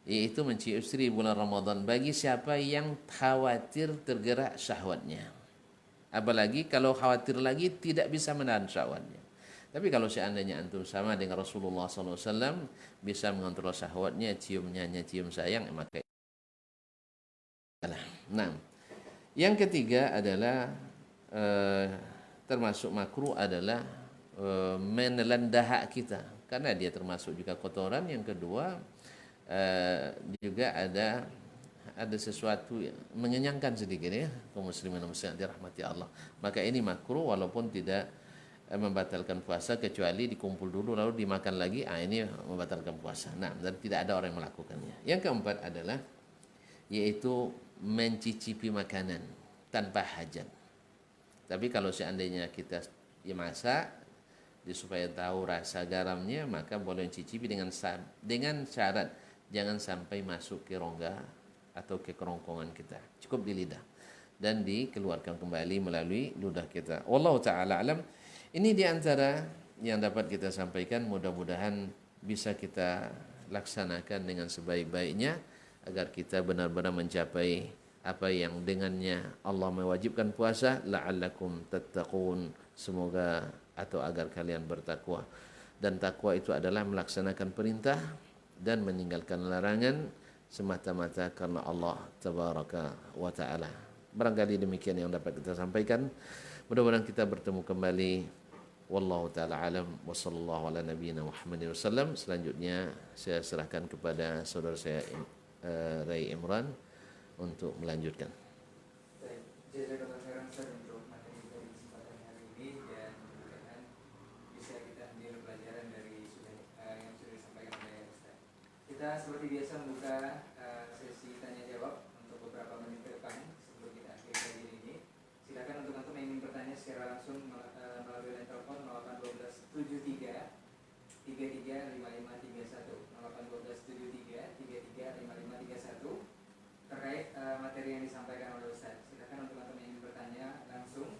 Yaitu mencium istri bulan Ramadan bagi siapa yang khawatir tergerak syahwatnya. Apalagi kalau khawatir lagi tidak bisa menahan syahwatnya. Tapi kalau seandainya antum sama dengan Rasulullah SAW, bisa mengontrol syahwatnya, ciumnya hanya cium sayang, maka nah, yang ketiga adalah termasuk makruh adalah menelan dahak kita, karena dia termasuk juga kotoran. Yang kedua juga ada sesuatu yang mengenyangkan sedikit ya, kaum muslimin dan muslimat dirahmati Allah. Maka ini makruh walaupun tidak membatalkan puasa, kecuali dikumpul dulu lalu dimakan lagi, ini membatalkan puasa. Nah, dan tidak ada orang yang melakukannya. Yang keempat adalah yaitu mencicipi makanan tanpa hajat. Tapi kalau seandainya kita masak supaya tahu rasa garamnya, maka boleh mencicipi dengan syarat jangan sampai masuk ke rongga atau ke kerongkongan kita, cukup di lidah dan dikeluarkan kembali melalui ludah kita. Wallahu taala alam. Ini diantara yang dapat kita sampaikan, mudah-mudahan bisa kita laksanakan dengan sebaik-baiknya agar kita benar-benar mencapai apa yang dengannya Allah mewajibkan puasa, la'allakum tattaqun, semoga atau agar kalian bertakwa. Dan takwa itu adalah melaksanakan perintah dan meninggalkan larangan semata-mata karena Allah tabaraka wa taala. Barangkali demikian yang dapat kita sampaikan. Mudah-mudahan kita bertemu kembali. Wallahu taala alam wa sallallahu ala nabiyyina Muhammadin wasallam. Selanjutnya saya serahkan kepada saudara saya Ray Imran untuk melanjutkan. Baik, jazakallahu khairan Ustaz untuk materi dari kesempatan hari ini, dan mudah-mudahan bisa kita ambil pelajaran dari yang sudah disampaikan oleh Ustaz. Kita seperti biasa membuka sesi tanya jawab untuk beberapa menit ke depan sebelum kita akhiri kajian ini. Silakan untuk antum yang ingin bertanya secara langsung melalui line telepon 0812 73 33 5531 0812 73 33 5531 terkait materi yang disampaikan oleh Ustaz. Silakan untuk antum yang ingin bertanya langsung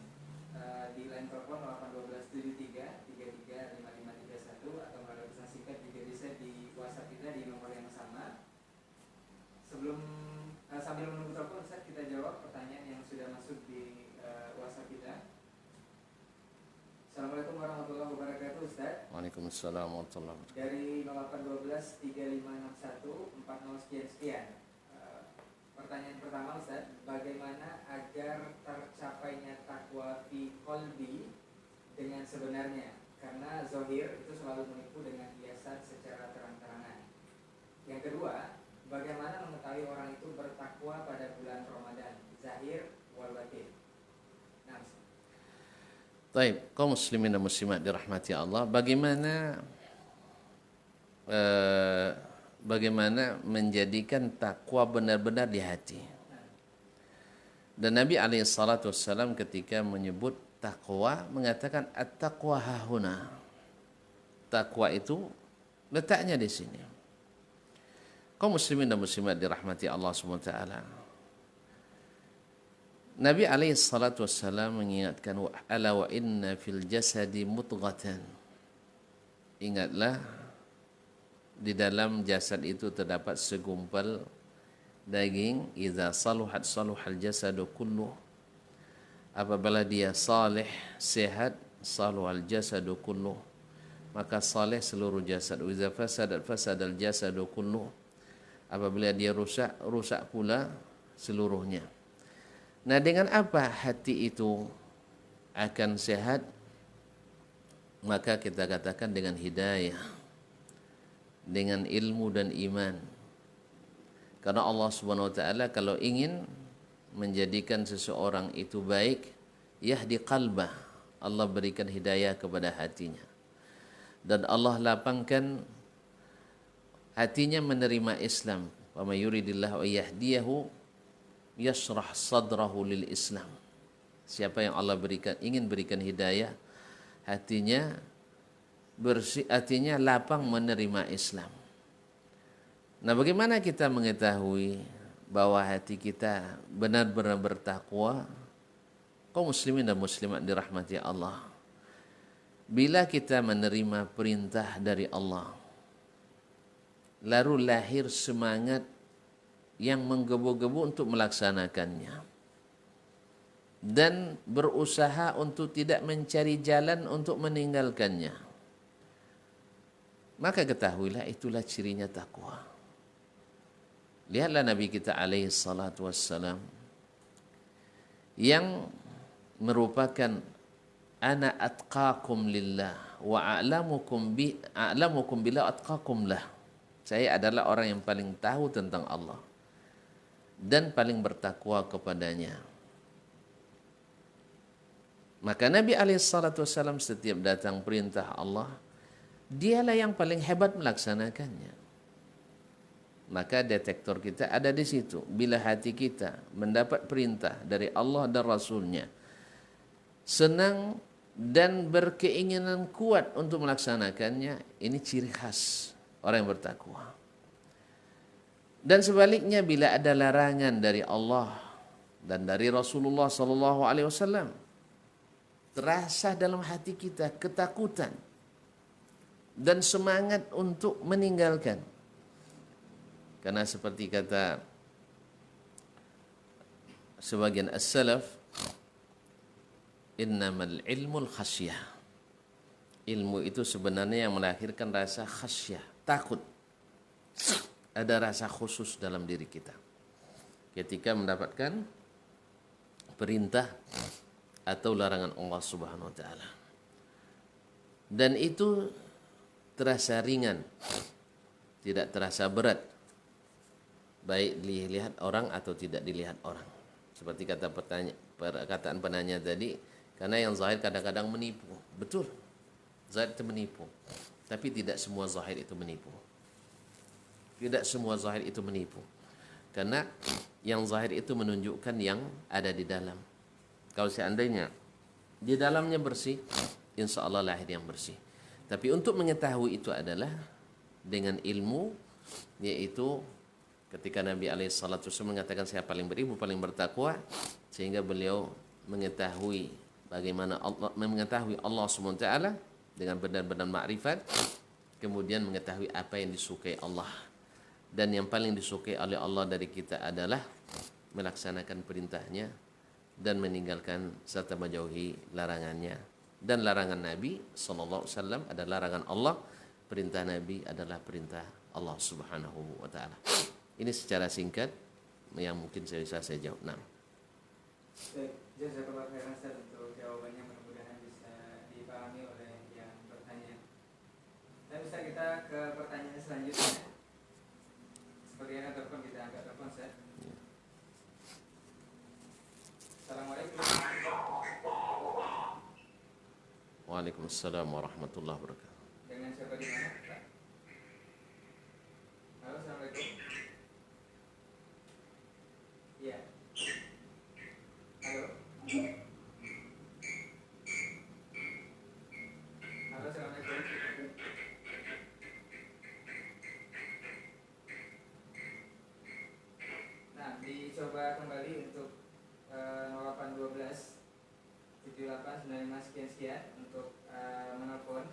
di line telepon 0812 73 33 5531 atau melalui Waalaikumsalam warahmatullahi wabarakatuh. Dari 0812 3561 40 sekian sekian. Pertanyaan pertama Ustaz, bagaimana agar tercapainya takwa fi qalbi dengan sebenarnya? Karena zahir itu selalu menipu dengan hiasan secara terang-terangan. Yang kedua, bagaimana mengetahui orang itu bertakwa pada bulan Ramadan, zahir wal batin? Nah, Baik, kaum muslimin dan muslimat dirahmati Allah, bagaimana menjadikan takwa benar-benar di hati. Dan Nabi SAW ketika menyebut takwa mengatakan at-taqwa hahuna. Takwa itu letaknya di sini. Kaum muslimin dan muslimat dirahmati Allah SWT. Nabi SAW mengingatkan, ala wa inna fil jasadi mudghatan. Ingatlah, di dalam jasad itu terdapat segumpal daging. Idza saluhat saluhal jasadu kulluh. Apabila dia saleh, sehat, saluhal jasadu kulluh, maka saleh seluruh jasad. Wa idza fasadat fasadal jasadu kulluh. Apabila dia rusak, rusak pula seluruhnya. Nah, dengan apa hati itu akan sehat? Maka kita katakan dengan hidayah, dengan ilmu dan iman. Karena Allah Subhanahu wa taala kalau ingin menjadikan seseorang itu baik, yahdi qalbah, Allah berikan hidayah kepada hatinya. Dan Allah lapangkan hatinya menerima Islam. Wa may yuridillahu yahdiyahu yashrah sadrahu lil Islam. Siapa yang Allah ingin berikan hidayah, hatinya bersih, hatinya lapang menerima Islam. Nah, bagaimana kita mengetahui bahwa hati kita benar-benar bertakwa? Kaum muslimin dan muslimat dirahmati Allah, bila kita menerima perintah dari Allah, lalu lahir semangat yang menggebu-gebu untuk melaksanakannya dan berusaha untuk tidak mencari jalan untuk meninggalkannya, maka ketahuilah itulah cirinya takwa. Lihatlah Nabi kita alaihi salatu wassalam yang merupakan ana atqakum lillah wa a'lamukum bila atqakum lah. Saya adalah orang yang paling tahu tentang Allah dan paling bertakwa kepadanya. Maka Nabi SAW setiap datang perintah Allah, dialah yang paling hebat melaksanakannya. Maka detektor kita ada di situ. Bila hati kita mendapat perintah dari Allah dan Rasulnya, senang dan berkeinginan kuat untuk melaksanakannya, ini ciri khas orang yang bertakwa. Dan sebaliknya, bila ada larangan dari Allah dan dari Rasulullah SAW, terasa dalam hati kita ketakutan dan semangat untuk meninggalkan. Karena seperti kata sebagian as-salaf, innamal ilmul khasyah. Ilmu itu sebenarnya yang melahirkan rasa khasyah, takut. Ada rasa khusus dalam diri kita ketika mendapatkan perintah atau larangan Allah Subhanahu wa taala. Dan itu terasa ringan, tidak terasa berat, baik dilihat orang atau tidak dilihat orang. Seperti perkataan penanya tadi, karena yang zahir kadang-kadang menipu. Betul, zahir itu menipu, tapi tidak semua zahir itu menipu. Tidak semua zahir itu menipu. Karena yang zahir itu menunjukkan yang ada di dalam. Kalau seandainya di dalamnya bersih, insya Allah lahir yang bersih. Tapi untuk mengetahui itu adalah dengan ilmu, yaitu ketika Nabi SAW mengatakan saya paling berilmu, paling bertakwa, sehingga beliau mengetahui bagaimana Allah, mengetahui Allah SWT dengan benar-benar makrifat, kemudian mengetahui apa yang disukai Allah. Dan yang paling disukai oleh Allah dari kita adalah melaksanakan perintahnya dan meninggalkan serta menjauhi larangannya. Dan larangan Nabi sallallahu alaihi wasallam adalah larangan Allah, perintah Nabi adalah perintah Allah Subhanahu wa taala. Ini secara singkat yang mungkin bisa saya jawab. Nah. Baik, jazakallahu khairan Ustaz untuk jawabannya, mudah-mudahan bisa dipahami oleh yang bertanya. Dan bisa kita ke pertanyaan selanjutnya. Sepertinya telepon, kita angkat telepon Ustaz. Assalamualaikum. Waalaikumsalam warahmatullahi wabarakatuh. Dengan siapa di mana, Pak? Halo, assalamualaikum. Iya. Halo. Halo, assalamualaikum. Nah, dicoba kembali untuk 0812 7895 sekian untuk menelpon,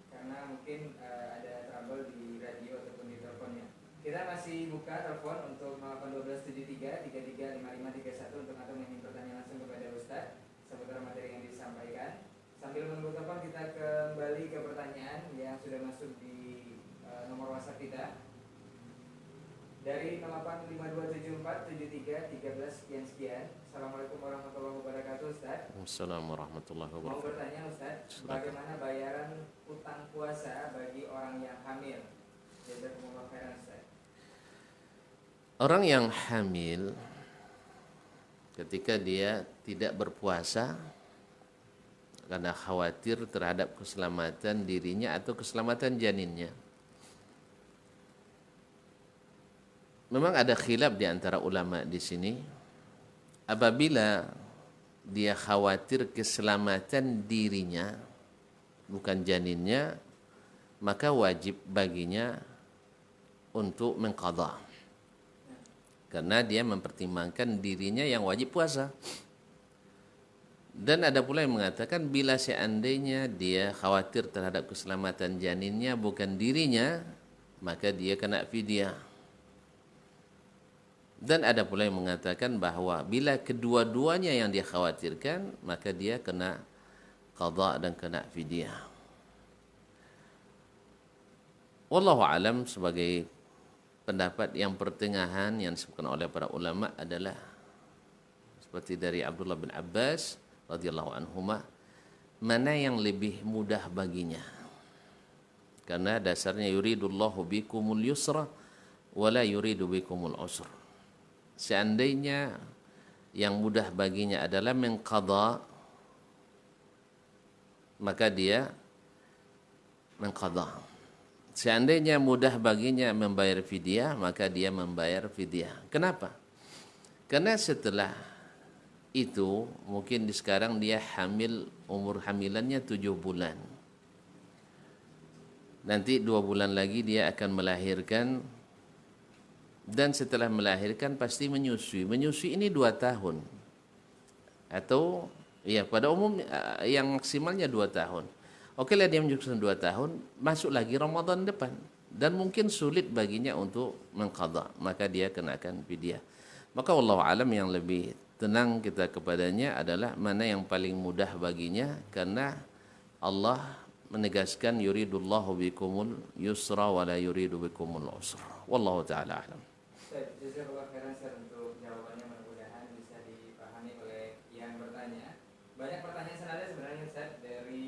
karena mungkin ada trouble di radio ataupun di teleponnya. Kita masih buka telepon untuk 0812 73 33 55 31 untuk atau ingin pertanyaan langsung kepada Ustaz seputar materi yang disampaikan. Sambil menunggu telepon, kita kembali ke pertanyaan yang sudah masuk di nomor WhatsApp kita dari 0852747313 sekian. Assalamualaikum warahmatullahi wabarakatuh, Ustaz. Assalamualaikum warahmatullahi Mau wabarakatuh. bertanya, Ustaz, bagaimana bayaran utang puasa bagi orang yang hamil? Jazakumullah khairan, Ustaz. Orang yang hamil ketika dia tidak berpuasa karena khawatir terhadap keselamatan dirinya atau keselamatan janinnya. Memang ada khilaf di antara ulama di sini. Apabila dia khawatir keselamatan dirinya, bukan janinnya, maka wajib baginya untuk mengqadha. Karena dia mempertimbangkan dirinya yang wajib puasa. Dan ada pula yang mengatakan bila seandainya dia khawatir terhadap keselamatan janinnya bukan dirinya, maka dia kena fidyah. Dan ada pula yang mengatakan bahwa bila kedua-duanya yang dia khawatirkan, maka dia kena qadha dan kena fidyah. Wallahu alam, sebagai pendapat yang pertengahan yang disebutkan oleh para ulama adalah seperti dari Abdullah bin Abbas radhiyallahu anhuma, mana yang lebih mudah baginya. Karena dasarnya yuridullahu bikumul yusra wala yuridu bikumul usra. Seandainya yang mudah baginya adalah mengqadha, maka dia mengqadha. Seandainya mudah baginya membayar fidyah, maka dia membayar fidyah. Kenapa? Karena setelah itu mungkin sekarang dia hamil, umur hamilannya 7 bulan. Nanti 2 bulan lagi dia akan melahirkan. Dan setelah melahirkan pasti menyusui. Menyusui ini 2 tahun. Atau ya pada umum yang maksimalnya 2 tahun. Oke lah dia menyusui 2 tahun, masuk lagi Ramadan depan. Dan mungkin sulit baginya untuk mengqadha, maka dia kenakan fidyah. Maka wallahu alam, yang lebih tenang kita kepadanya adalah mana yang paling mudah baginya, karena Allah menegaskan yuridullahu bikumul yusra wa la yuridu bikumul usra. Wallahu taala a'lam. Jazakallahu khairan Ustaz untuk jawabannya, mudah-mudahan bisa dipahami oleh yang bertanya. Banyak pertanyaan senada sebenarnya Ustaz, dari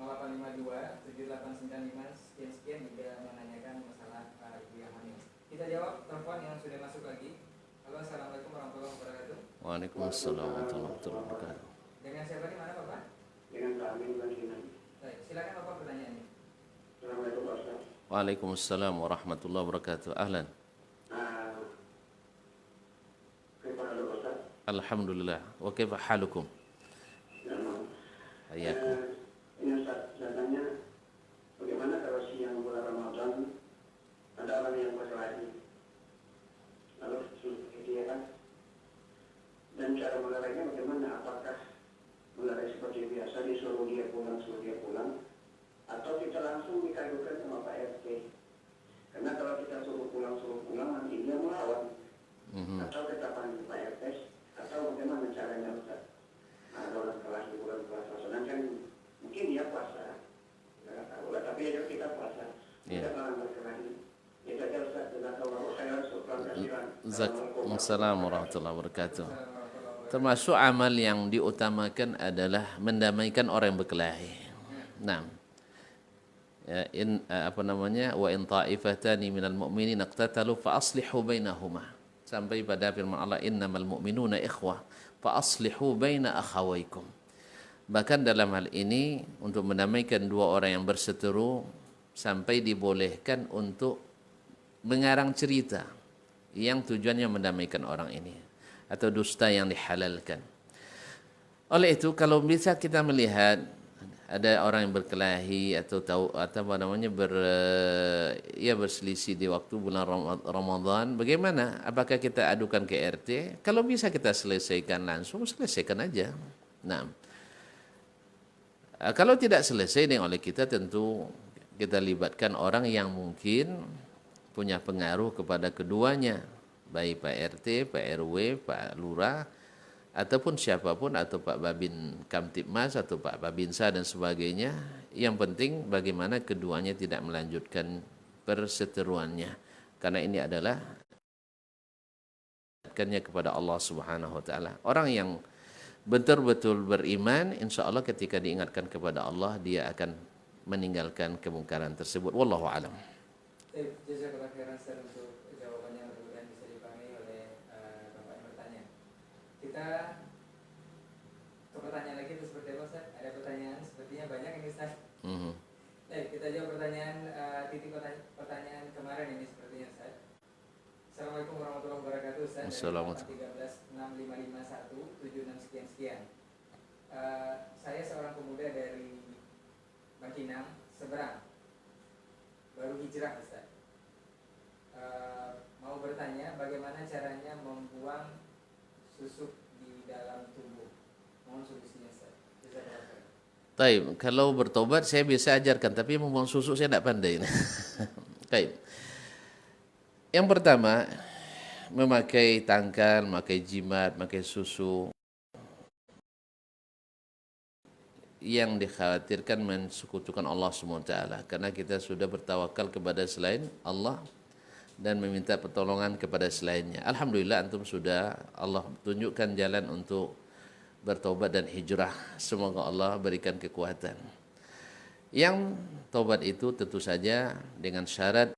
0852 7895 sekian juga menanyakan masalah ibu yang hamil. Kita jawab telepon yang sudah masuk lagi. Halo, assalamualaikum warahmatullahi wabarakatuh. Waalaikumsalam warahmatullahi wabarakatuh. Dengan siapa di mana Bapak? Dengan kami Banjinan. Baik, silakan Bapak pertanyaannya. Assalamualaikum Pak Ustaz. Waalaikumsalam warahmatullahi wabarakatuh. Ahlan. Kepada Pak Ustaz. Alhamdulillah. Wa kaifa halukum? Hayyakum. Ini Ustaz, saya tanya bagaimana kalau siang bulan Ramadan ada orang yang puasa lagi, lalu dia kan, dan cara melarangnya bagaimana? Apakah melarang seperti biasa disuruh dia pulang, atau kita langsung dikadukan sama Pak RT? Karena kalau kita suruh pulang nanti dia melawan. Atau kita panggil Pak RT, atau bagaimana caranya Ustaz? Ada orang kelas di Assalamualaikum warahmatullahi wabarakatuh. Termasuk amal yang diutamakan adalah mendamaikan orang yang berkelahi. Nah, ya, wa in ta'ifatani minal mu'minin iqtatalu fa aslihu bainahuma. Sampai pada firman Allah, innamal mu'minuna ikhwah fa aslihu baina akhawaykum. Bahkan dalam hal ini untuk mendamaikan dua orang yang berseteru sampai dibolehkan untuk mengarang cerita yang tujuannya mendamaikan orang ini atau dusta yang dihalalkan. Oleh itu kalau bisa kita melihat ada orang yang berkelahi atau berselisih di waktu bulan Ramadan, bagaimana? Apakah kita adukan ke RT? Kalau bisa kita selesaikan langsung, selesaikan aja. Nah, kalau tidak selesai dengan oleh kita, tentu kita libatkan orang yang mungkin punya pengaruh kepada keduanya, baik Pak RT, Pak RW, Pak Lurah, ataupun siapapun, atau Pak Babin Kamtibmas atau Pak Babinsa dan sebagainya. Yang penting bagaimana keduanya tidak melanjutkan perseteruannya, karena ini adalah kepada Allah Subhanahu wa taala. Orang yang betul-betul beriman, insya Allah ketika diingatkan kepada Allah, dia akan meninggalkan kemungkaran tersebut. Wallahu alam. Jazakallah khairan Ustaz untuk jawabannya, mudah-mudahan bisa dipahami oleh Bapak yang bertanya. Kita ke pertanyaan lagi itu seperti apa Ustaz? Ada pertanyaan sepertinya banyak ini Ustaz. Kita jawab pertanyaan titik pertanyaan kemarin ini sepertinya Ustaz. Assalamualaikum warahmatullahi wabarakatuh Ustaz. Assalamualaikum. 13655176 sekian. Saya seorang pemuda dari Bangkinang, Seberang, baru hijrah Ustaz. Mau bertanya bagaimana caranya membuang susuk di dalam tubuh. Mohon solusinya Ustaz. Taib, kalau bertobat saya bisa ajarkan, tapi membuang susuk saya tidak pandai. Taib. Yang pertama, memakai tangkal, memakai jimat, memakai susu yang dikhawatirkan mensekutukan Allah SWT, karena kita sudah bertawakal kepada selain Allah dan meminta pertolongan kepada selainnya. Alhamdulillah antum sudah Allah tunjukkan jalan untuk bertobat dan hijrah. Semoga Allah berikan kekuatan. Yang tobat itu tentu saja dengan syarat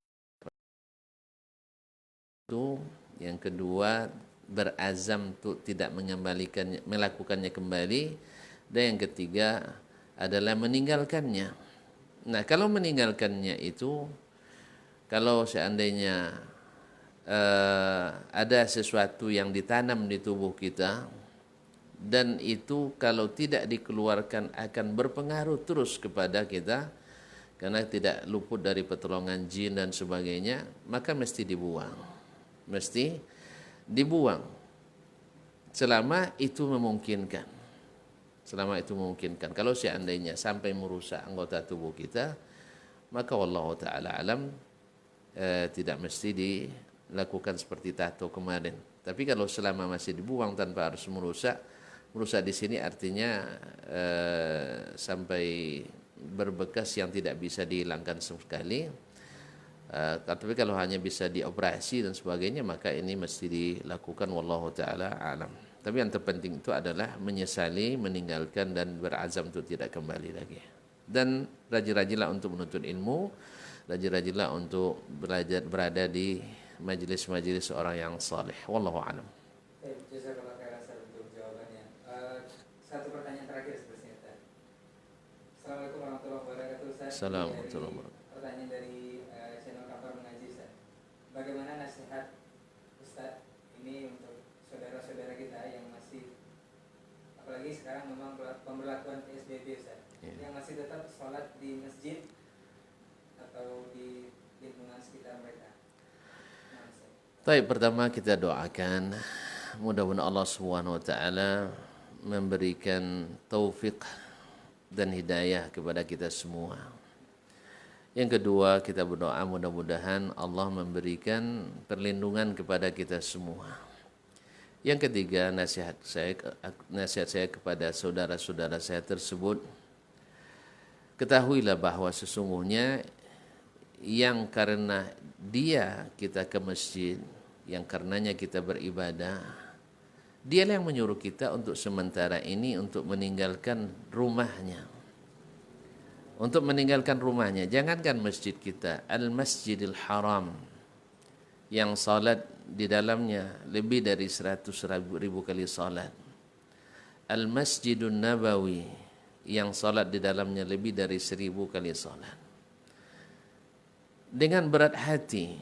itu, yang kedua berazam untuk tidak melakukannya kembali, dan yang ketiga adalah meninggalkannya. Nah, kalau meninggalkannya itu, kalau seandainya ada sesuatu yang ditanam di tubuh kita, dan itu kalau tidak dikeluarkan akan berpengaruh terus kepada kita, karena tidak luput dari pertolongan jin dan sebagainya, maka mesti dibuang. Mesti dibuang selama itu memungkinkan. Selama itu memungkinkan. Kalau seandainya sampai merusak anggota tubuh kita, maka wallahu ta'ala alam tidak mesti dilakukan seperti tato kemarin. Tapi kalau selama masih dibuang tanpa harus merusak di sini artinya sampai berbekas yang tidak bisa dihilangkan sekali. Tapi kalau hanya bisa dioperasi dan sebagainya, maka ini mesti dilakukan, wallahu ta'ala alam. Tapi yang terpenting itu adalah menyesali, meninggalkan, dan berazam untuk tidak kembali lagi. Dan rajin-rajinlah untuk menuntut ilmu, rajin-rajinlah untuk belajar, berada di majelis-majelis orang yang saleh. Wallahu a'lam. Jazakallah khairan untuk jawabannya. Satu pertanyaan terakhir sebenarnya. Assalamualaikum warahmatullahi wabarakatuh Ustaz. Assalamualaikum. Pertanyaan dari channel Kabar Mengaji Ustaz. Bagaimana nasihat Ustaz ini untuk saudara-saudara kita yang masih, apalagi sekarang memang pemberlakuan PSBB Ustaz, yang masih tetap sholat di masjid atau di lingkungan sekitar mereka. Baik, pertama kita doakan mudah-mudahan Allah Subhanahu wa taala memberikan taufik dan hidayah kepada kita semua. Yang kedua, kita berdoa mudah-mudahan Allah memberikan perlindungan kepada kita semua. Yang ketiga, nasihat saya kepada saudara-saudara saya tersebut, ketahuilah bahwa sesungguhnya yang karena dia kita ke masjid, yang karenanya kita beribadah, dialah yang menyuruh kita untuk sementara ini untuk meninggalkan rumahnya. Untuk meninggalkan rumahnya, jangankan masjid kita, Al-Masjidil Haram, yang salat di dalamnya lebih dari 100.000 kali salat. Al-Masjidun Nabawi, yang salat di dalamnya lebih dari 1000 kali salat. Dengan berat hati,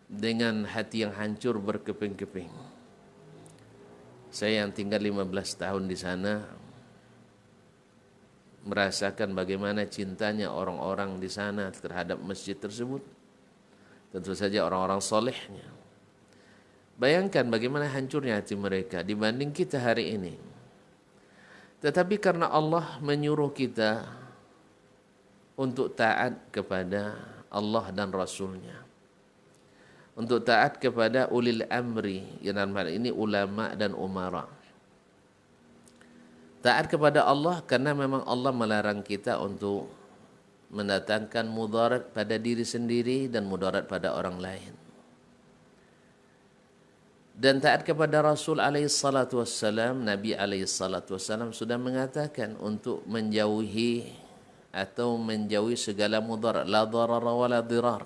dengan hati yang hancur berkeping-keping, saya yang tinggal 15 tahun di sana merasakan bagaimana cintanya orang-orang di sana terhadap masjid tersebut. Tentu saja orang-orang solehnya. Bayangkan bagaimana hancurnya hati mereka dibanding kita hari ini. Tetapi karena Allah menyuruh kita untuk taat kepada Allah dan Rasulnya, untuk taat kepada ulil amri, yang dalam hal ini ulama dan umara. Taat kepada Allah karena memang Allah melarang kita untuk mendatangkan mudarat pada diri sendiri dan mudarat pada orang lain. Dan taat kepada Rasul alaihi salatu wassalam, Nabi alaihi salatu wassalam sudah mengatakan untuk menjauhi atau menjauhi segala mudarat, la darara wa la dirar.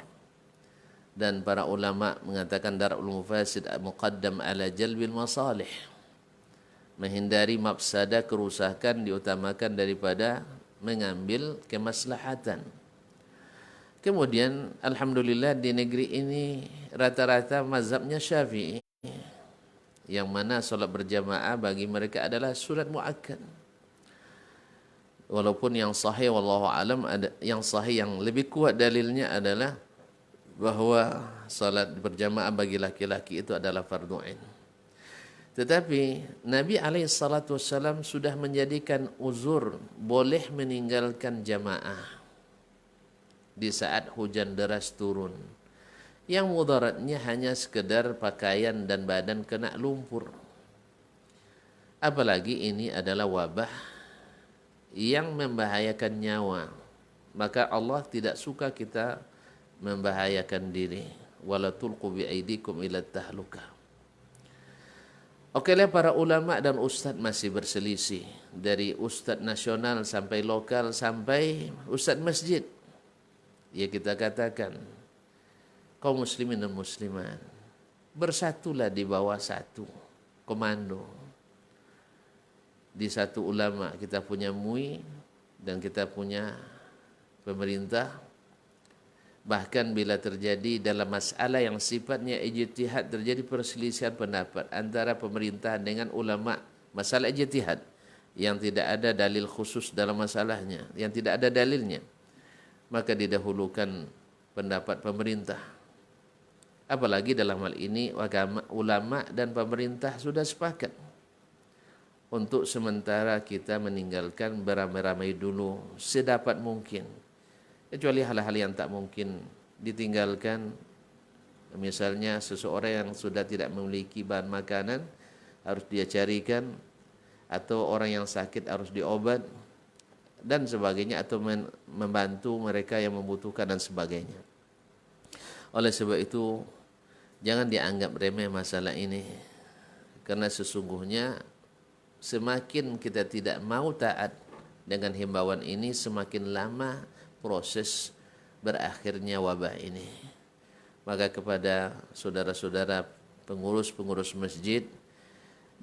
Dan para ulama mengatakan darul mufasid muqaddam ala jalbil masalih. Menghindari mafsadah, kerusakan diutamakan daripada mengambil kemaslahatan. Kemudian alhamdulillah di negeri ini rata-rata mazhabnya Syafi'i, yang mana solat berjamaah bagi mereka adalah sunat muakkad. Walaupun yang sahih wallahu alam, yang sahih yang lebih kuat dalilnya adalah bahwa salat berjamaah bagi laki-laki itu adalah fardhu ain. Tetapi Nabi SAW sudah menjadikan uzur boleh meninggalkan jamaah di saat hujan deras turun, yang mudaratnya hanya sekedar pakaian dan badan kena lumpur. Apalagi ini adalah wabah yang membahayakan nyawa, maka Allah tidak suka kita membahayakan diri. Wala tulqu biaidikum ila tahlukah. Oke lah, para ulama dan ustadz masih berselisih, dari ustadz nasional sampai lokal sampai ustadz masjid. Ya, kita katakan kaum muslimin dan muslimat, bersatulah di bawah satu komando. Di satu ulama kita punya MUI dan kita punya pemerintah. Bahkan bila terjadi dalam masalah yang sifatnya ijtihad, terjadi perselisihan pendapat antara pemerintah dengan ulama, masalah ijtihad yang tidak ada dalil khusus dalam masalahnya, yang tidak ada dalilnya, maka didahulukan pendapat pemerintah. Apalagi dalam hal ini ulama dan pemerintah sudah sepakat untuk sementara kita meninggalkan beramai-ramai dulu sedapat mungkin, kecuali hal-hal yang tak mungkin ditinggalkan. Misalnya seseorang yang sudah tidak memiliki bahan makanan harus dia carikan, atau orang yang sakit harus diobat dan sebagainya, atau membantu mereka yang membutuhkan dan sebagainya. Oleh sebab itu jangan dianggap remeh masalah ini, karena sesungguhnya semakin kita tidak mau taat dengan himbauan ini, semakin lama proses berakhirnya wabah ini. Maka kepada saudara-saudara pengurus-pengurus masjid,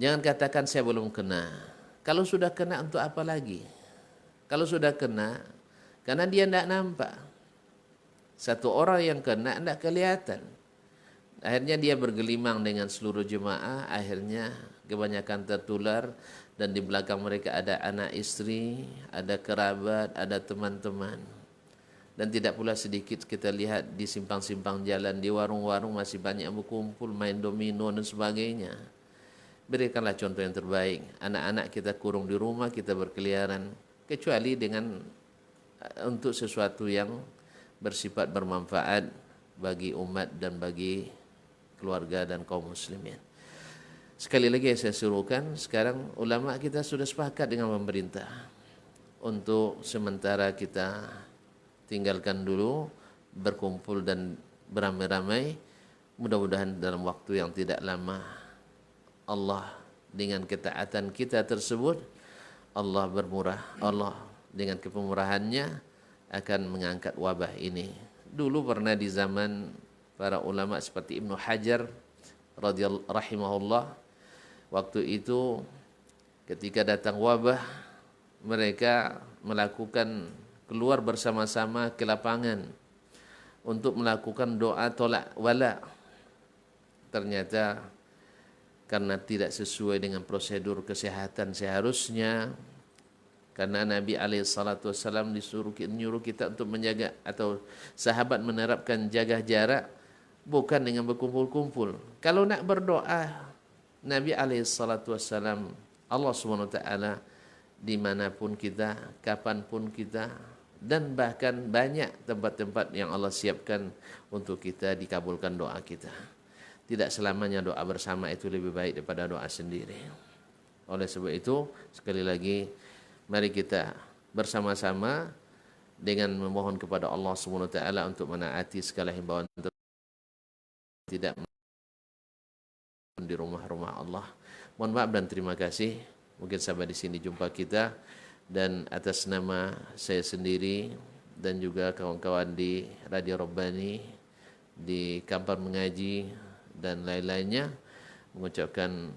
jangan katakan saya belum kena. Kalau sudah kena untuk apa lagi? Kalau sudah kena, karena dia tidak nampak. Satu orang yang kena tidak kelihatan. Akhirnya dia bergelimang dengan seluruh jemaah, akhirnya kebanyakan tertular, dan di belakang mereka ada anak istri, ada kerabat, ada teman-teman. Dan tidak pula sedikit kita lihat di simpang-simpang jalan, di warung-warung masih banyak yang berkumpul, main domino dan sebagainya. Berikanlah contoh yang terbaik. Anak-anak kita kurung di rumah, kita berkeliaran, kecuali dengan untuk sesuatu yang bersifat bermanfaat bagi umat dan bagi keluarga dan kaum muslimin. Sekali lagi saya suruhkan, sekarang ulama kita sudah sepakat dengan pemerintah untuk sementara kita tinggalkan dulu berkumpul dan beramai-ramai, Mudah-mudahan dalam waktu yang tidak lama Allah dengan ketaatan kita tersebut, Allah dengan kepemurahannya akan mengangkat wabah ini. Dulu pernah di zaman para ulama seperti Ibnu Hajar radhiyallahu rahimahullah, waktu itu ketika datang wabah mereka melakukan keluar bersama-sama ke lapangan untuk melakukan doa tolak wala. Ternyata karena tidak sesuai dengan prosedur kesehatan seharusnya, karena Nabi SAW nyuruh kita untuk menjaga, atau sahabat menerapkan jaga jarak, bukan dengan berkumpul-kumpul. Kalau nak berdoa, Nabi SAW, Allah SWT, dimanapun kita, kapanpun kita, dan bahkan banyak tempat-tempat yang Allah siapkan untuk kita dikabulkan doa kita. Tidak selamanya doa bersama itu lebih baik daripada doa sendiri. Oleh sebab itu, sekali lagi, mari kita bersama-sama dengan memohon kepada Allah SWT untuk menaati segala himbauan tidak di rumah-rumah Allah. Mohon maaf dan terima kasih. Mungkin sampai di sini jumpa kita, dan atas nama saya sendiri dan juga kawan-kawan di Radio Rabbani, di Kampar Mengaji dan lain-lainnya, mengucapkan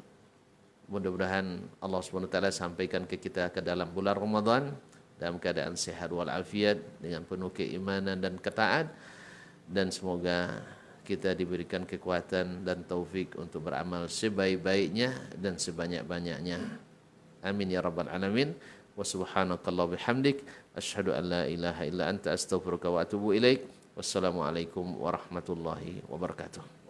mudah-mudahan Allah SWT sampaikan ke kita ke dalam bulan Ramadan dalam keadaan sehat walafiat, dengan penuh keimanan dan ketaat, dan semoga kita diberikan kekuatan dan taufik untuk beramal sebaik-baiknya dan sebanyak-banyaknya. Amin ya rabbal alamin. Wa subhanakallah bihamdik asyhadu an la ilaha illa anta astaghfiruka wa atubu ilaik. Wassalamualaikum warahmatullahi wabarakatuh.